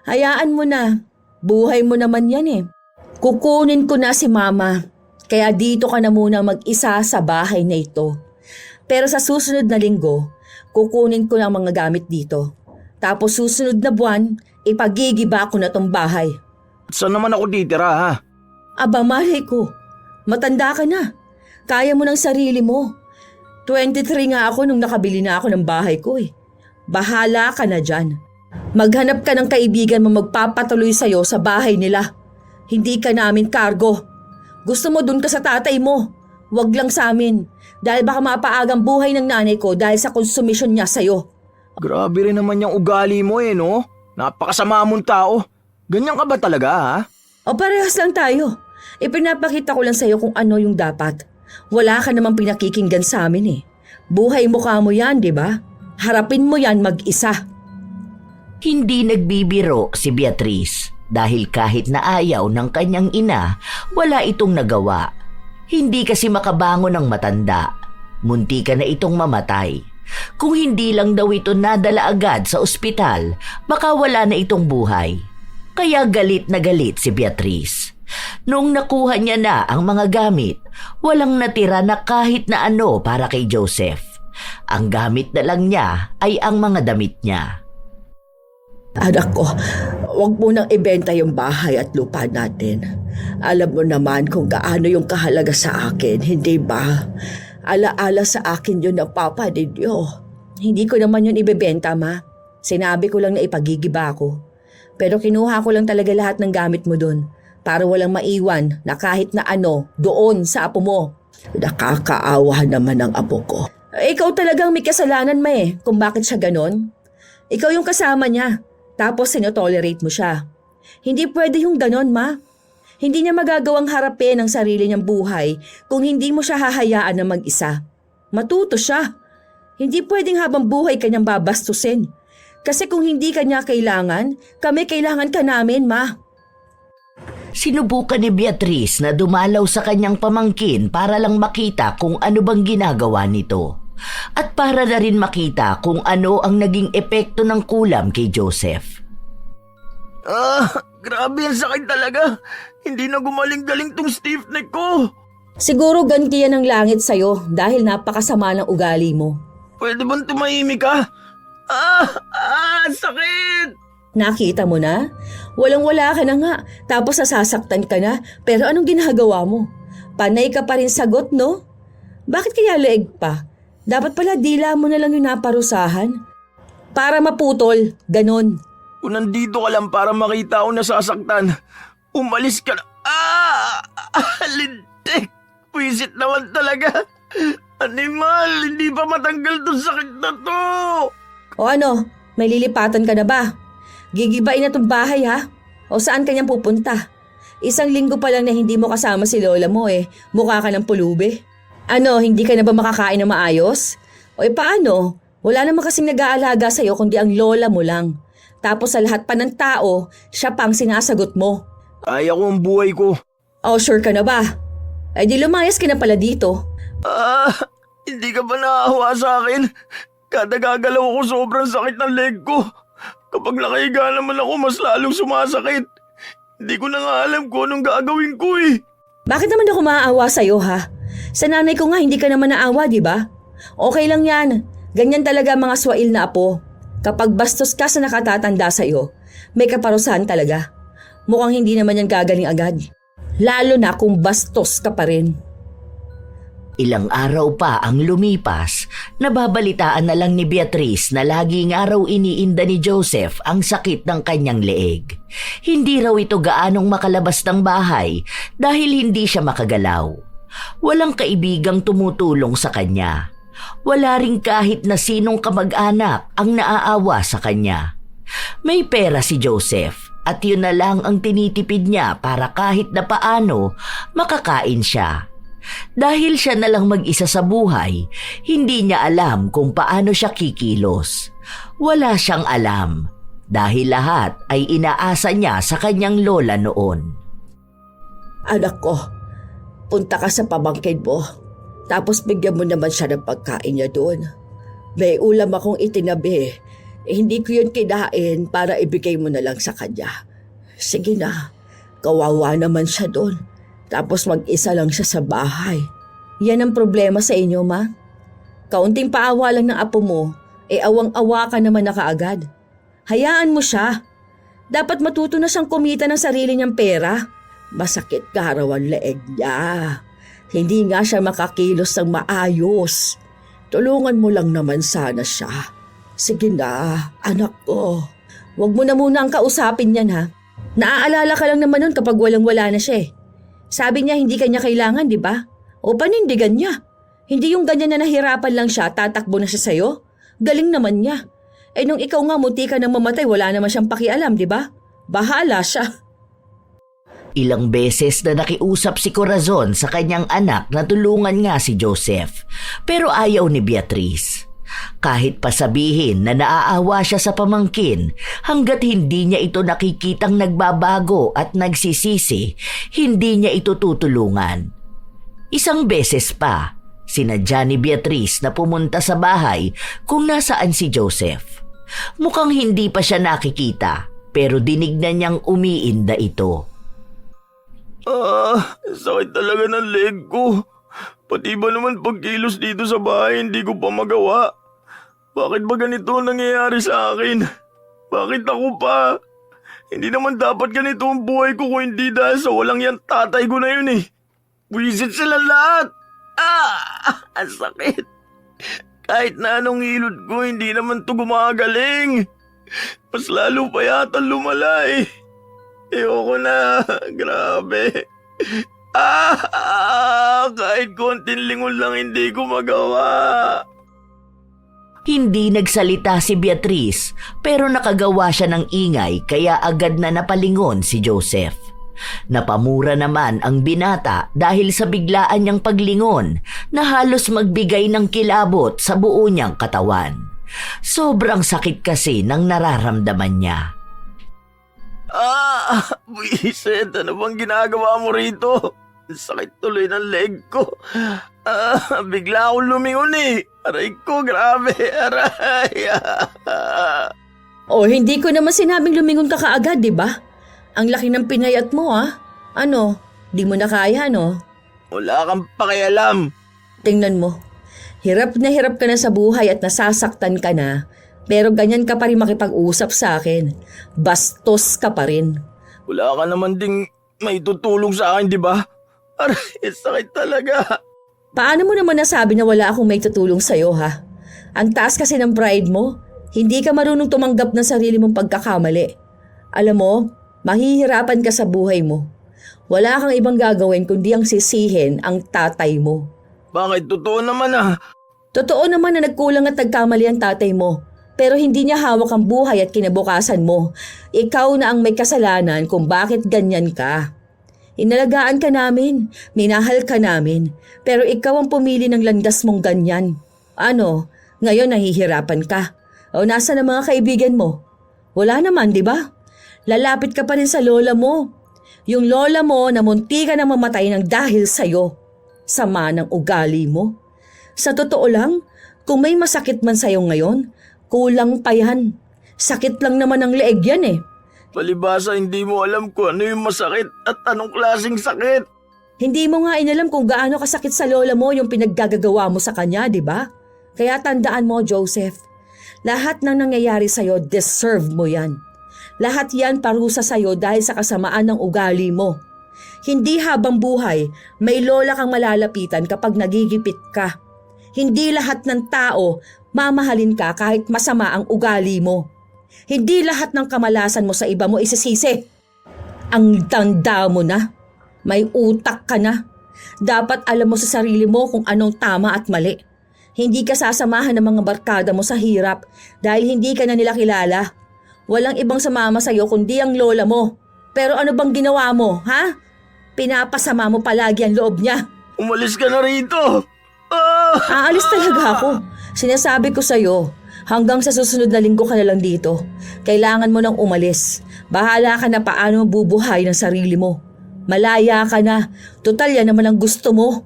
Hayaan mo na. Buhay mo naman yan eh. Kukunin ko na si Mama. Kaya dito ka na muna mag-isa sa bahay na ito. Pero sa susunod na linggo, kukunin ko ng mga gamit dito. Tapos susunod na buwan, ipagigiba ko na tong bahay. Saan naman ako titira ha? Aba, malay ko. Matanda ka na. Kaya mo ng sarili mo. 23 nga ako nung nakabili na ako ng bahay ko eh. Bahala ka na dyan. Maghanap ka ng kaibigan mo magpapatuloy sa'yo sa bahay nila. Hindi ka namin kargo. Gusto mo dun ka sa tatay mo. Wag lang sa amin. Dahil baka mapaagang buhay ng nanay ko dahil sa konsumisyon niya sa'yo. Grabe rin naman yung ugali mo eh no? Napakasama mong tao. Ganyan ka ba talaga ha? O parehas lang tayo. Ipinapakita ko lang sa'yo kung ano yung dapat. Wala ka namang pinakikinggan sa amin eh. Buhay mukha mo yan, di ba? Harapin mo yan mag-isa. Hindi nagbibiro si Beatrice dahil kahit na ayaw ng kanyang ina, wala itong nagawa. Hindi kasi makabangon ang matanda. Muntika na itong mamatay. Kung hindi lang daw ito nadala agad sa ospital, baka wala na itong buhay. Kaya galit na galit si Beatrice. Noong nakuha niya na ang mga gamit, walang natira na kahit na ano para kay Joseph. Ang gamit na lang niya ay ang mga damit niya. Anak ko, huwag mo nang ibenta yung bahay at lupa natin. Alam mo naman kung gaano yung kahalaga sa akin, hindi ba? Alaala sa akin yun ng papa ninyo. Hindi ko naman yun ibebenta, ma. Sinabi ko lang na ipagigiba ako. Pero kinuha ko lang talaga lahat ng gamit mo doon para walang maiwan na kahit na ano doon sa apo mo. Nakakaawa naman ang apo ko. Ikaw talagang may kasalanan, ma kung bakit siya ganon. Ikaw yung kasama niya, tapos sinotolerate mo siya. Hindi pwede yung ganon, ma. Hindi niya magagawang harapin ang sarili niyang buhay kung hindi mo siya hahayaan na mag-isa. Matuto siya. Hindi pwedeng habang buhay kanyang babastusin. Kasi kung hindi kanya kailangan, kami kailangan ka namin, ma. Sinubukan ni Beatrice na dumalaw sa kanyang pamangkin para lang makita kung ano bang ginagawa nito. At para na rin makita kung ano ang naging epekto ng kulam kay Joseph. Grabe ang sakit talaga. Hindi na gumaling-galing tong stiff neck ko. Siguro ganti yan ng langit sa'yo dahil napakasama ng ugali mo. Pwede bang tumahimik ka? Sakit! Nakita mo na? Walang-wala ka na nga, tapos nasasaktan ka na, pero anong ginagawa mo? Panay ka pa rin sagot, no? Bakit kaya leeg pa? Dapat pala dila mo na lang yung naparusahan. Para maputol, ganon. Kung nandito ka lang para makita ako nasasaktan, umalis ka na. Lintik! Pwisit naman talaga. Animal, hindi pa matanggal tong sakit na to. O ano, may lilipatan ka na ba? Gigibain na tong bahay ha? O saan kanyang pupunta? 1 linggo pa lang na hindi mo kasama si lola mo mukha ka ng pulubi. Ano, hindi ka na ba makakain na maayos? O paano? Wala naman kasing nag-aalaga sa'yo kundi ang lola mo lang. Tapos sa lahat pa ng tao, siya pang sinasagot mo. Kaya ko ang buhay ko. O sure ka na ba? Ay di lumayas ka na pala dito. Hindi ka ba naawa sa akin? Kada gagalaw ko sobrang sakit ng leg ko. Kapag nakahiga naman ako, mas lalong sumasakit. Hindi ko na nga alam kung anong gagawin ko Bakit naman ako maaawa sa'yo ha? Sa nanay ko nga hindi ka naman naawa, di ba? Okay lang yan. Ganyan talaga mga swail na apo. Kapag bastos ka sa nakatatanda sa'yo, may kaparusahan talaga. Mukhang hindi naman yan gagaling agad. Lalo na kung bastos ka pa rin. Ilang araw pa ang lumipas, nababalitaan na lang ni Beatrice na laging araw iniinda ni Joseph ang sakit ng kanyang leeg. Hindi raw ito gaanong makalabas ng bahay dahil hindi siya makagalaw. Walang kaibigang tumutulong sa kanya. Wala ring kahit na sinong kamag-anak ang naaawa sa kanya. May pera si Joseph at yun na lang ang tinitipid niya para kahit na paano makakain siya. Dahil siya na lang mag-isa sa buhay, hindi niya alam kung paano siya kikilos. Wala siyang alam dahil lahat ay inaasa niya sa kanyang lola noon. Anak ko, punta ka sa pamangkin mo. Tapos bigyan mo naman siya ng pagkain niya doon. May ulam akong itinabi. Hindi ko yun kinain para ibigay mo na lang sa kanya. Sige na, kawawa naman siya doon. Tapos mag-isa lang siya sa bahay. Yan ang problema sa inyo, ma. Kaunting paawa lang ng apo mo, awang-awa ka naman na kaagad. Hayaan mo siya. Dapat matuto na siyang kumita ng sarili niyang pera. Masakit ka raw ang leeg niya. Hindi nga siya makakilos ng maayos. Tulungan mo lang naman sana siya. Sige na, anak ko. Huwag mo na muna ang kausapin yan ha. Naaalala ka lang naman nun kapag walang-wala na siya Sabi niya hindi kanya kailangan, di ba? O panindigan niya. Hindi yung ganyan na nahirapan lang siya, tatakbo na siya sa'yo. Galing naman niya. Nung ikaw nga muti ka nang mamatay, wala naman siyang pakialam, di ba? Bahala siya. Ilang beses na nakiusap si Corazon sa kanyang anak na tulungan nga si Joseph, pero ayaw ni Beatrice. Kahit pa sabihin na naaawa siya sa pamangkin, hanggat hindi niya ito nakikitang nagbabago at nagsisisi, hindi niya ito tutulungan. Isang beses pa, sinadya ni Beatrice na pumunta sa bahay kung nasaan si Joseph. Mukhang hindi pa siya nakikita, pero dinig na niyang umiinda ito. Sakit talaga ng leg ko. Pati ba naman pagkilos dito sa bahay hindi ko pa magawa? Bakit ba ganito ang nangyayari sa akin? Bakit ako pa? Hindi naman dapat ganito ang buhay ko kung hindi dahil sa walang yan tatay ko na yun Buwisit sila lahat. Ang sakit. Kahit na anong hilod ko, hindi naman to gumagaling. Mas lalo pa yata lumala eh. Ayoko na. Grabe. Kahit konting lingon lang hindi ko magawa. Hindi nagsalita si Beatrice pero nakagawa siya ng ingay kaya agad na napalingon si Joseph. Napamura naman ang binata dahil sa biglaan niyang paglingon na halos magbigay ng kilabot sa buo niyang katawan. Sobrang sakit kasi ng nararamdaman niya. Buisit, ano bang ginagawa mo rito? Sakit tuloy ng leg ko. Bigla akong lumingon eh. Aray ko, grabe. Aray. Hindi ko naman sinabing lumingon ka kaagad, di ba? Ang laki ng pinayat mo, ah. Ano, di mo na kaya, no? Wala kang pakialam. Tingnan mo, hirap ka na sa buhay at nasasaktan ka na, pero ganyan ka pa rin makipag-usap sa akin. Bastos ka pa rin. Wala ka naman ding may tutulong sa akin, di ba? Aray, sakit talaga. Paano mo naman nasabi na wala akong may tutulong sa'yo, ha? Ang taas kasi ng pride mo. Hindi ka marunong tumanggap ng sarili mong pagkakamali. Alam mo, mahihirapan ka sa buhay mo. Wala kang ibang gagawin kundi ang sisihin ang tatay mo. Bakit? Totoo naman ah. Totoo naman na nagkulang at nagkamali ang tatay mo. Pero hindi niya hawak ang buhay at kinabukasan mo. Ikaw na ang may kasalanan kung bakit ganyan ka. Inalagaan ka namin, minahal ka namin, pero ikaw ang pumili ng landas mong ganyan. Ano, ngayon nahihirapan ka. O nasa na mga kaibigan mo? Wala naman, di ba? Lalapit ka pa rin sa lola mo. Yung lola mo na munti ka na mamatay ng dahil sa'yo. Sama ng ugali mo. Sa totoo lang, kung may masakit man sa'yo ngayon, kulang pa yan. Sakit lang naman ang leeg yan eh. Palibasa hindi mo alam kung ano yung masakit at anong klaseng sakit. Hindi mo nga inalam kung gaano kasakit sa lola mo yung pinaggagawa mo sa kanya, di ba? Kaya tandaan mo, Joseph, lahat ng nangyayari sa'yo, deserve mo yan. Lahat yan parusa sa'yo dahil sa kasamaan ng ugali mo. Hindi habang buhay, may lola kang malalapitan kapag nagigipit ka. Hindi lahat ng tao mamahalin ka kahit masama ang ugali mo. Hindi lahat ng kamalasan mo sa iba mo isisisi. Ang tanda mo na. May utak ka na. Dapat alam mo sa sarili mo kung anong tama at mali. Hindi ka sasamahan ng mga barkada mo sa hirap dahil hindi ka na nila kilala. Walang ibang sumama sa'yo kundi ang lola mo. Pero ano bang ginawa mo, ha? Pinapasama mo palagi ang loob niya. Umalis ka na rito. Aalis talaga ako. Sinasabi ko sa'yo, hanggang sa susunod na linggo ka na lang dito. Kailangan mo nang umalis. Bahala ka na paano bubuhay ng sarili mo. Malaya ka na. Total yan naman ang gusto mo.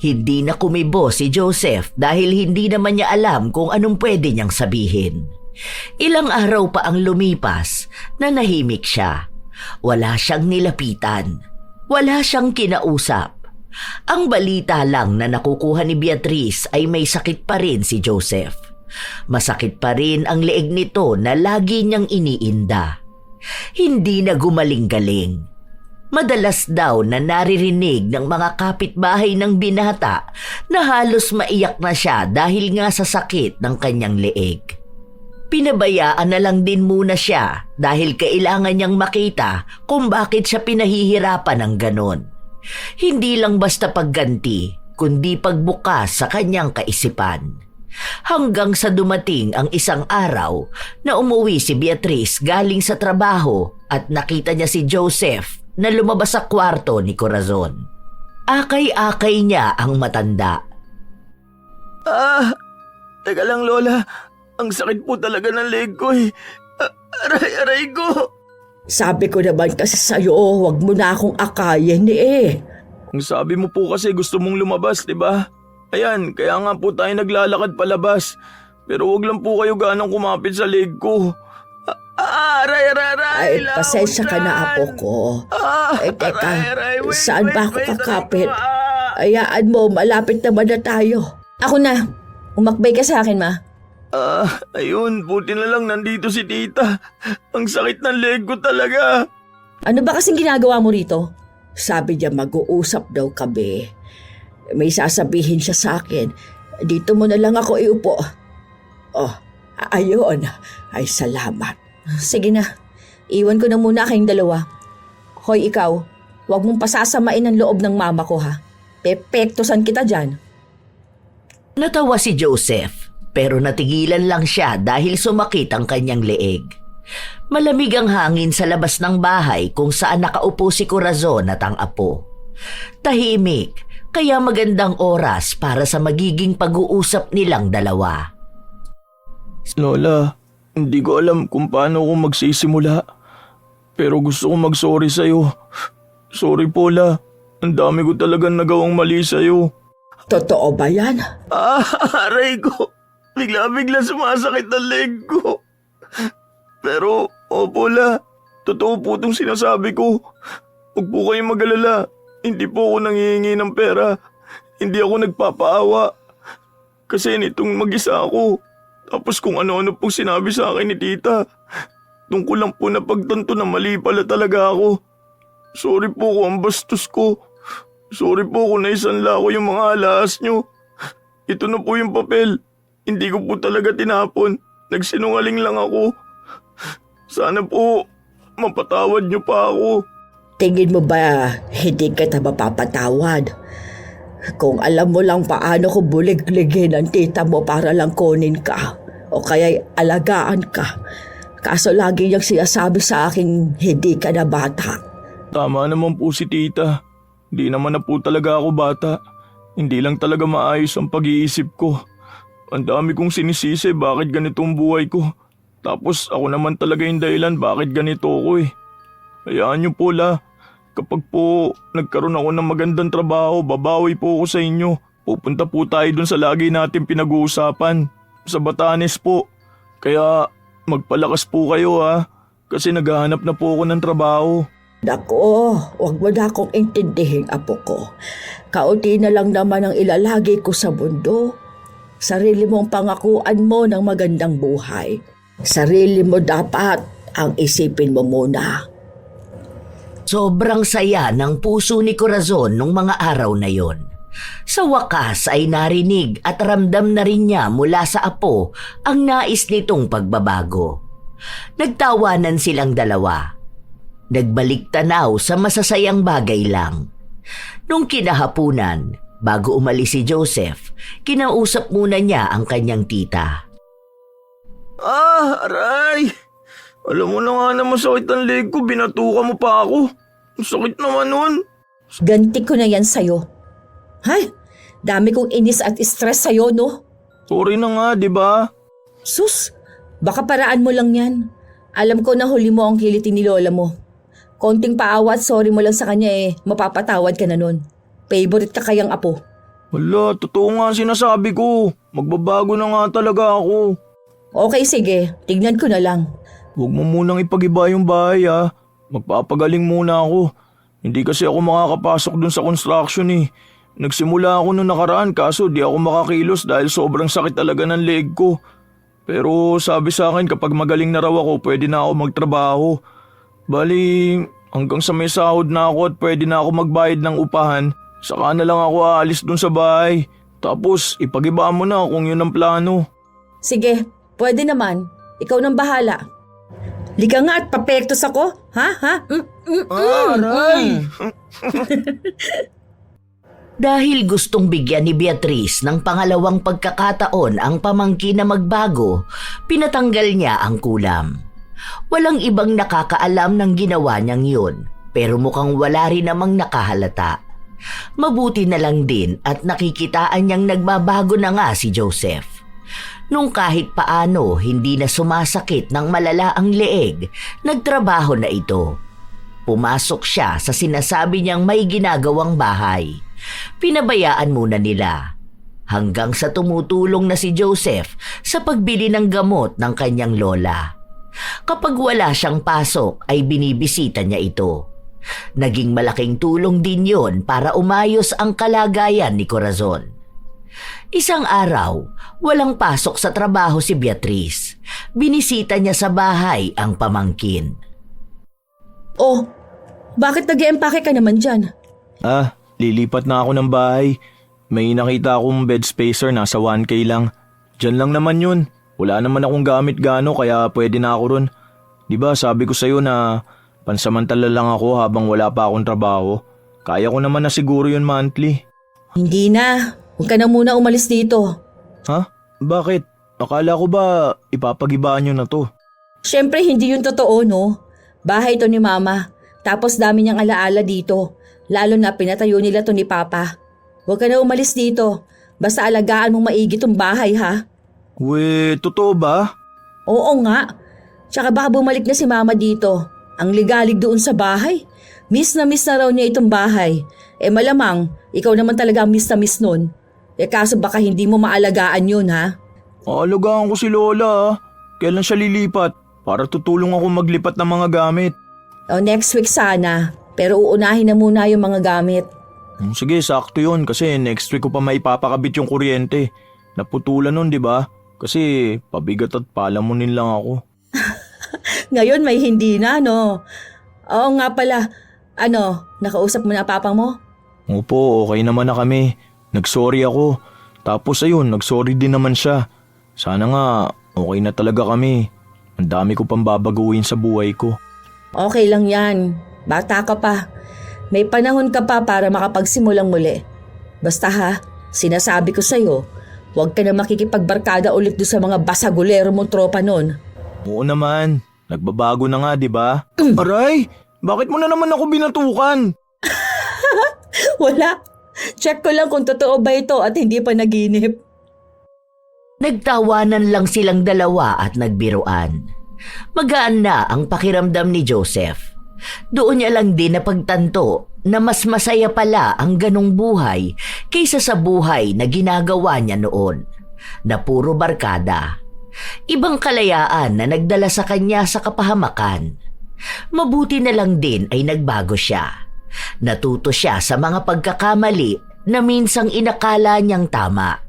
Hindi na kumibo si Joseph dahil hindi naman niya alam kung anong pwede niyang sabihin. Ilang araw pa ang lumipas na nahimik siya. Wala siyang nilapitan. Wala siyang kinausap. Ang balita lang na nakukuha ni Beatrice ay may sakit pa rin si Joseph. Masakit pa rin ang leeg nito na lagi niyang iniinda. Hindi na gumaling-galing. Madalas daw na naririnig ng mga kapitbahay ng binata na halos maiyak na siya dahil nga sa sakit ng kanyang leeg. Pinabayaan na lang din muna siya dahil kailangan niyang makita kung bakit siya pinahihirapan ng ganon. Hindi lang basta pagganti, kundi pagbukas sa kanyang kaisipan. Hanggang sa dumating ang isang araw na umuwi si Beatrice galing sa trabaho at nakita niya si Joseph na lumabas sa kwarto ni Corazon. Akay-akay niya ang matanda. Teka lang lola. Ang sakit po talaga ng leg ko eh. Aray ko. Sabi ko naman kasi sa'yo, huwag mo na akong akayin eh. Ang sabi mo po kasi gusto mong lumabas, di ba? Ayan, kaya nga po tayo naglalakad palabas. Pero wag lang po kayo ganang kumapit sa leg ko. Aray. Ay, pasensya ka na, apo ko. Teka, saan ba ako kakapit? Ayaan mo, malapit naman na tayo. Ako na. Umakbay ka sa akin, ma. Ayun, buti na lang nandito si tita. Ang sakit ng leg ko talaga. Ano ba kasing ginagawa mo rito? Sabi niya mag-uusap daw kami. May sasabihin siya sa akin. Dito mo na lang ako iupo. Oh, ayun. Ay, salamat. Sige na, iwan ko na muna kayong dalawa. Hoy ikaw, huwag mong pasasamain ang loob ng mama ko ha. Pepektosan kita dyan. Natawa si Joseph, pero natigilan lang siya dahil sumakit ang kanyang leeg. Malamig ang hangin sa labas ng bahay kung saan nakaupo si Corazon at ang apo. Tahimik, kaya magandang oras para sa magiging pag-uusap nilang dalawa. Lola, hindi ko alam kung paano ako magsisimula. Pero gusto ko mag-sorry sa'yo. Sorry po, La. Ang dami ko talagang nagawang mali sa'yo. Totoo ba yan? Aray ko. Bigla-bigla sumasakit ang leg ko. Pero, opo, La. Totoo po itong sinasabi ko. Huwag po kayong mag-alala. Hindi po ako nanghihingi ng pera. Hindi ako nagpapaawa. Kasi nitong mag-isa ako. Tapos kung ano-ano pong sinabi sa akin ni tita. Doon ko lang po napagtanto na mali pala talaga ako. Sorry po kung ang bastos ko. Sorry po kung naisanla ko yung mga alas nyo. Ito na po yung papel. Hindi ko po talaga tinapon. Nagsinungaling lang ako. Sana po mapatawad nyo pa ako. Tingin mo ba hindi kita mapapatawad? Kung alam mo lang paano ko bulig-ligin ang tita mo para lang kunin ka o kaya alagaan ka. Kaso lagi niyang sinasabi sa akin hindi ka na bata. Tama naman po si tita. Hindi naman na po talaga ako bata. Hindi lang talaga maayos ang pag-iisip ko. Ang dami kong sinisisi bakit ganito ang buhay ko. Tapos ako naman talaga yung dahilan bakit ganito ako eh. Hayaan niyo po, La. Kapag po nagkaroon ako ng magandang trabaho, babawi po ako sa inyo. Pupunta po tayo dun sa lagi natin pinag-uusapan. Sa Batanes po. Kaya magpalakas po kayo ha. Kasi naghahanap na po ako ng trabaho. Nako, huwag mo na akong intindihin, apo ko. Kaunti na lang naman ang ilalagi ko sa mundo. Sarili mong pangakuan mo ng magandang buhay. Sarili mo dapat ang isipin mo muna. Sobrang saya ng puso ni Corazon nung mga araw na yon. Sa wakas ay narinig at ramdam na rin niya mula sa apo ang nais nitong pagbabago. Nagtawanan silang dalawa. Nagbalik tanaw sa masasayang bagay lang. Nung kinahapunan, bago umalis si Joseph, kinausap muna niya ang kanyang tita. Aray! Alam mo na nga na masakit ang leg ko, binatuka mo pa ako. Ang sakit naman nun. Ganti ko na yan sa'yo. Hay, dami kong inis at stress sa'yo, no? Sorry na nga, di ba? Sus, baka paraan mo lang yan. Alam ko na huli mo ang kilitin ni lola mo. Konting paawa at sorry mo lang sa kanya mapapatawad ka na nun. Favorite ka kayang apo. Wala, totoo nga ang sinasabi ko. Magbabago na nga talaga ako. Okay, sige. Tignan ko na lang. Huwag mo munang ipagiba yung bahay ha. Magpapagaling muna ako. Hindi kasi ako makakapasok dun sa construction eh. Nagsimula ako nung nakaraan kaso di ako makakilos dahil sobrang sakit talaga ng leg ko. Pero sabi sa akin kapag magaling na raw ako pwede na ako magtrabaho. Bali hanggang sa may sahod na ako at pwede na ako magbayad ng upahan. Saka na lang ako aalis dun sa bahay. Tapos ipagiba mo na kung yun ang plano. Sige, pwede naman. Ikaw nang bahala. Liga nga at papektos ako. Ha? Aray! Dahil gustong bigyan ni Beatrice ng pangalawang pagkakataon ang pamangkin na magbago, pinatanggal niya ang kulam. Walang ibang nakakaalam ng ginawa niyang yun, pero mukhang wala rin namang nakahalata. Mabuti na lang din at nakikitaan niyang nagbabago na nga si Joseph. Nung kahit paano hindi na sumasakit ng malala ang leeg, nagtrabaho na ito. Pumasok siya sa sinasabi niyang may ginagawang bahay. Pinabayaan muna nila. Hanggang sa tumutulong na si Joseph sa pagbili ng gamot ng kanyang lola. Kapag wala siyang pasok ay binibisita niya ito. Naging malaking tulong din yon para umayos ang kalagayan ni Corazon. Isang araw, walang pasok sa trabaho si Beatrice. Binisita niya sa bahay ang pamangkin. Oh, bakit nag-e-empake ka naman dyan? Lilipat na ako ng bahay. may nakita akong bed spacer nasa 1K lang. Diyan lang naman yun. Wala naman akong gamit gano kaya pwede na ako ron. Diba sabi ko sa'yo na pansamantala lang ako habang wala pa akong trabaho. Kaya ko naman na siguro yun monthly. Hindi na. Huwag ka na muna umalis dito. Ha? Bakit? Akala ko ba ipapagibaan nyo na to? Siyempre, hindi yun totoo, no? Bahay to ni Mama. Tapos dami niyang alaala dito. Lalo na pinatayo nila to ni Papa. Huwag ka na umalis dito. Basta alagaan mong maigi tong bahay, ha? We, totoo ba? Oo nga. Tsaka baka bumalik na si Mama dito. Ang ligalig doon sa bahay. Miss na raw niya itong bahay. Malamang, ikaw naman talaga ang miss na miss nun. Kaso baka hindi mo maalagaan yun, ha? Aalagaan ko si Lola. Kailan siya lilipat? Para tutulong ako maglipat ng mga gamit. Next week sana. Pero uunahin na muna yung mga gamit. Sige, sakto yun kasi next week ko pa maipapakabit yung kuryente. Naputulan nun, di ba? Kasi pabigat at palamunin lang ako. Ngayon may hindi na, no? Oo nga pala. Nakausap mo na papa mo? Opo, okay naman na kami. Nagsorry ako. Tapos ayun, nagsorry din naman siya. Sana nga, okay na talaga kami. Ang dami ko pang babaguhin sa buhay ko. Okay lang yan. Bata ka pa. May panahon ka pa para makapagsimulang muli. Basta ha, sinasabi ko sa'yo, huwag ka na makikipagbarkada ulit doon sa mga basagulero mong tropa nun. Oo naman, nagbabago na nga, di ba? Aray, bakit mo na naman ako binatukan? Wala. Check ko lang kung totoo ba ito at hindi pa naginip. Nagtawanan lang silang dalawa at nagbiruan. Magaan na ang pakiramdam ni Joseph. Doon niya lang din napagtanto na mas masaya pala ang ganong buhay kaysa sa buhay na ginagawa niya noon, na puro barkada. Ibang kalayaan na nagdala sa kanya sa kapahamakan. Mabuti na lang din ay nagbago siya. Natuto siya sa mga pagkakamali na minsang inakala niyang tama.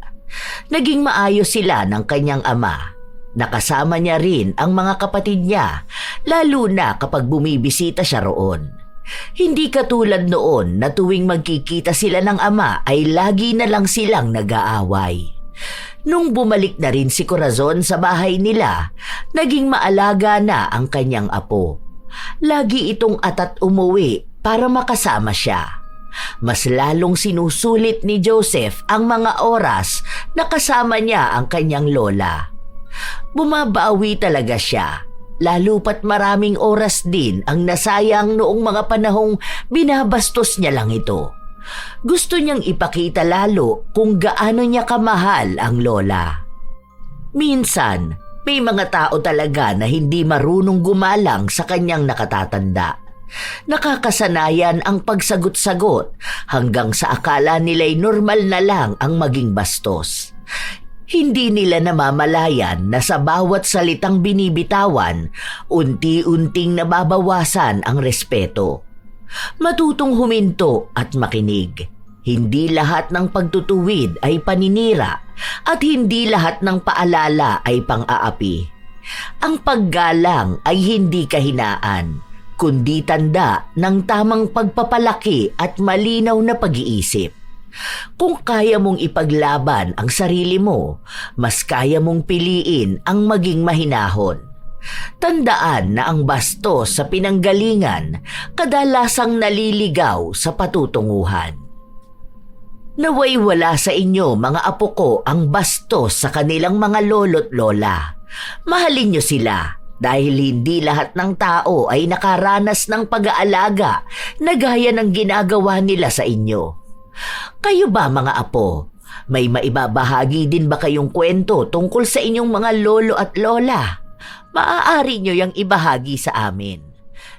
Naging maayos sila ng kanyang ama. Nakasama niya rin ang mga kapatid niya, lalo na kapag bumibisita siya roon. Hindi katulad noon na tuwing magkikita sila ng ama ay lagi na lang silang nag-aaway. Nung bumalik na rin si Corazon sa bahay nila, naging maalaga na ang kanyang apo. Lagi itong atat umuwi para makasama siya. Mas lalong sinusulit ni Joseph ang mga oras na kasama niya ang kanyang lola. Bumabawi talaga siya, lalo pat maraming oras din ang nasayang noong mga panahong binabastos niya lang ito. Gusto niyang ipakita lalo kung gaano niya kamahal ang lola. Minsan, may mga tao talaga na hindi marunong gumalang sa kanyang nakatatanda. Nakakasanayan ang pagsagot-sagot hanggang sa akala nila'y normal na lang ang maging bastos. Hindi nila namamalayan na sa bawat salitang binibitawan, unti-unting nababawasan ang respeto. Matutong huminto at makinig. Hindi lahat ng pagtutuwid ay paninira at hindi lahat ng paalala ay pang-aapi. Ang paggalang ay hindi kahinaan, kundi tanda ng tamang pagpapalaki at malinaw na pag-iisip. Kung kaya mong ipaglaban ang sarili mo, mas kaya mong piliin ang maging mahinahon. Tandaan na ang bastos sa pinanggalingan kadalasang naliligaw sa patutunguhan. Naway wala sa inyo mga apo ko ang bastos sa kanilang mga lolo't lola. Mahalin niyo sila. Dahil hindi lahat ng tao ay nakaranas ng pag-aalaga na gaya ng ginagawa nila sa inyo. Kayo ba mga apo, may maibabahagi din ba kayong kwento tungkol sa inyong mga lolo at lola? Maaari nyo yang ibahagi sa amin.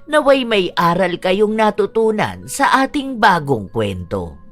Naway may aral kayong natutunan sa ating bagong kwento.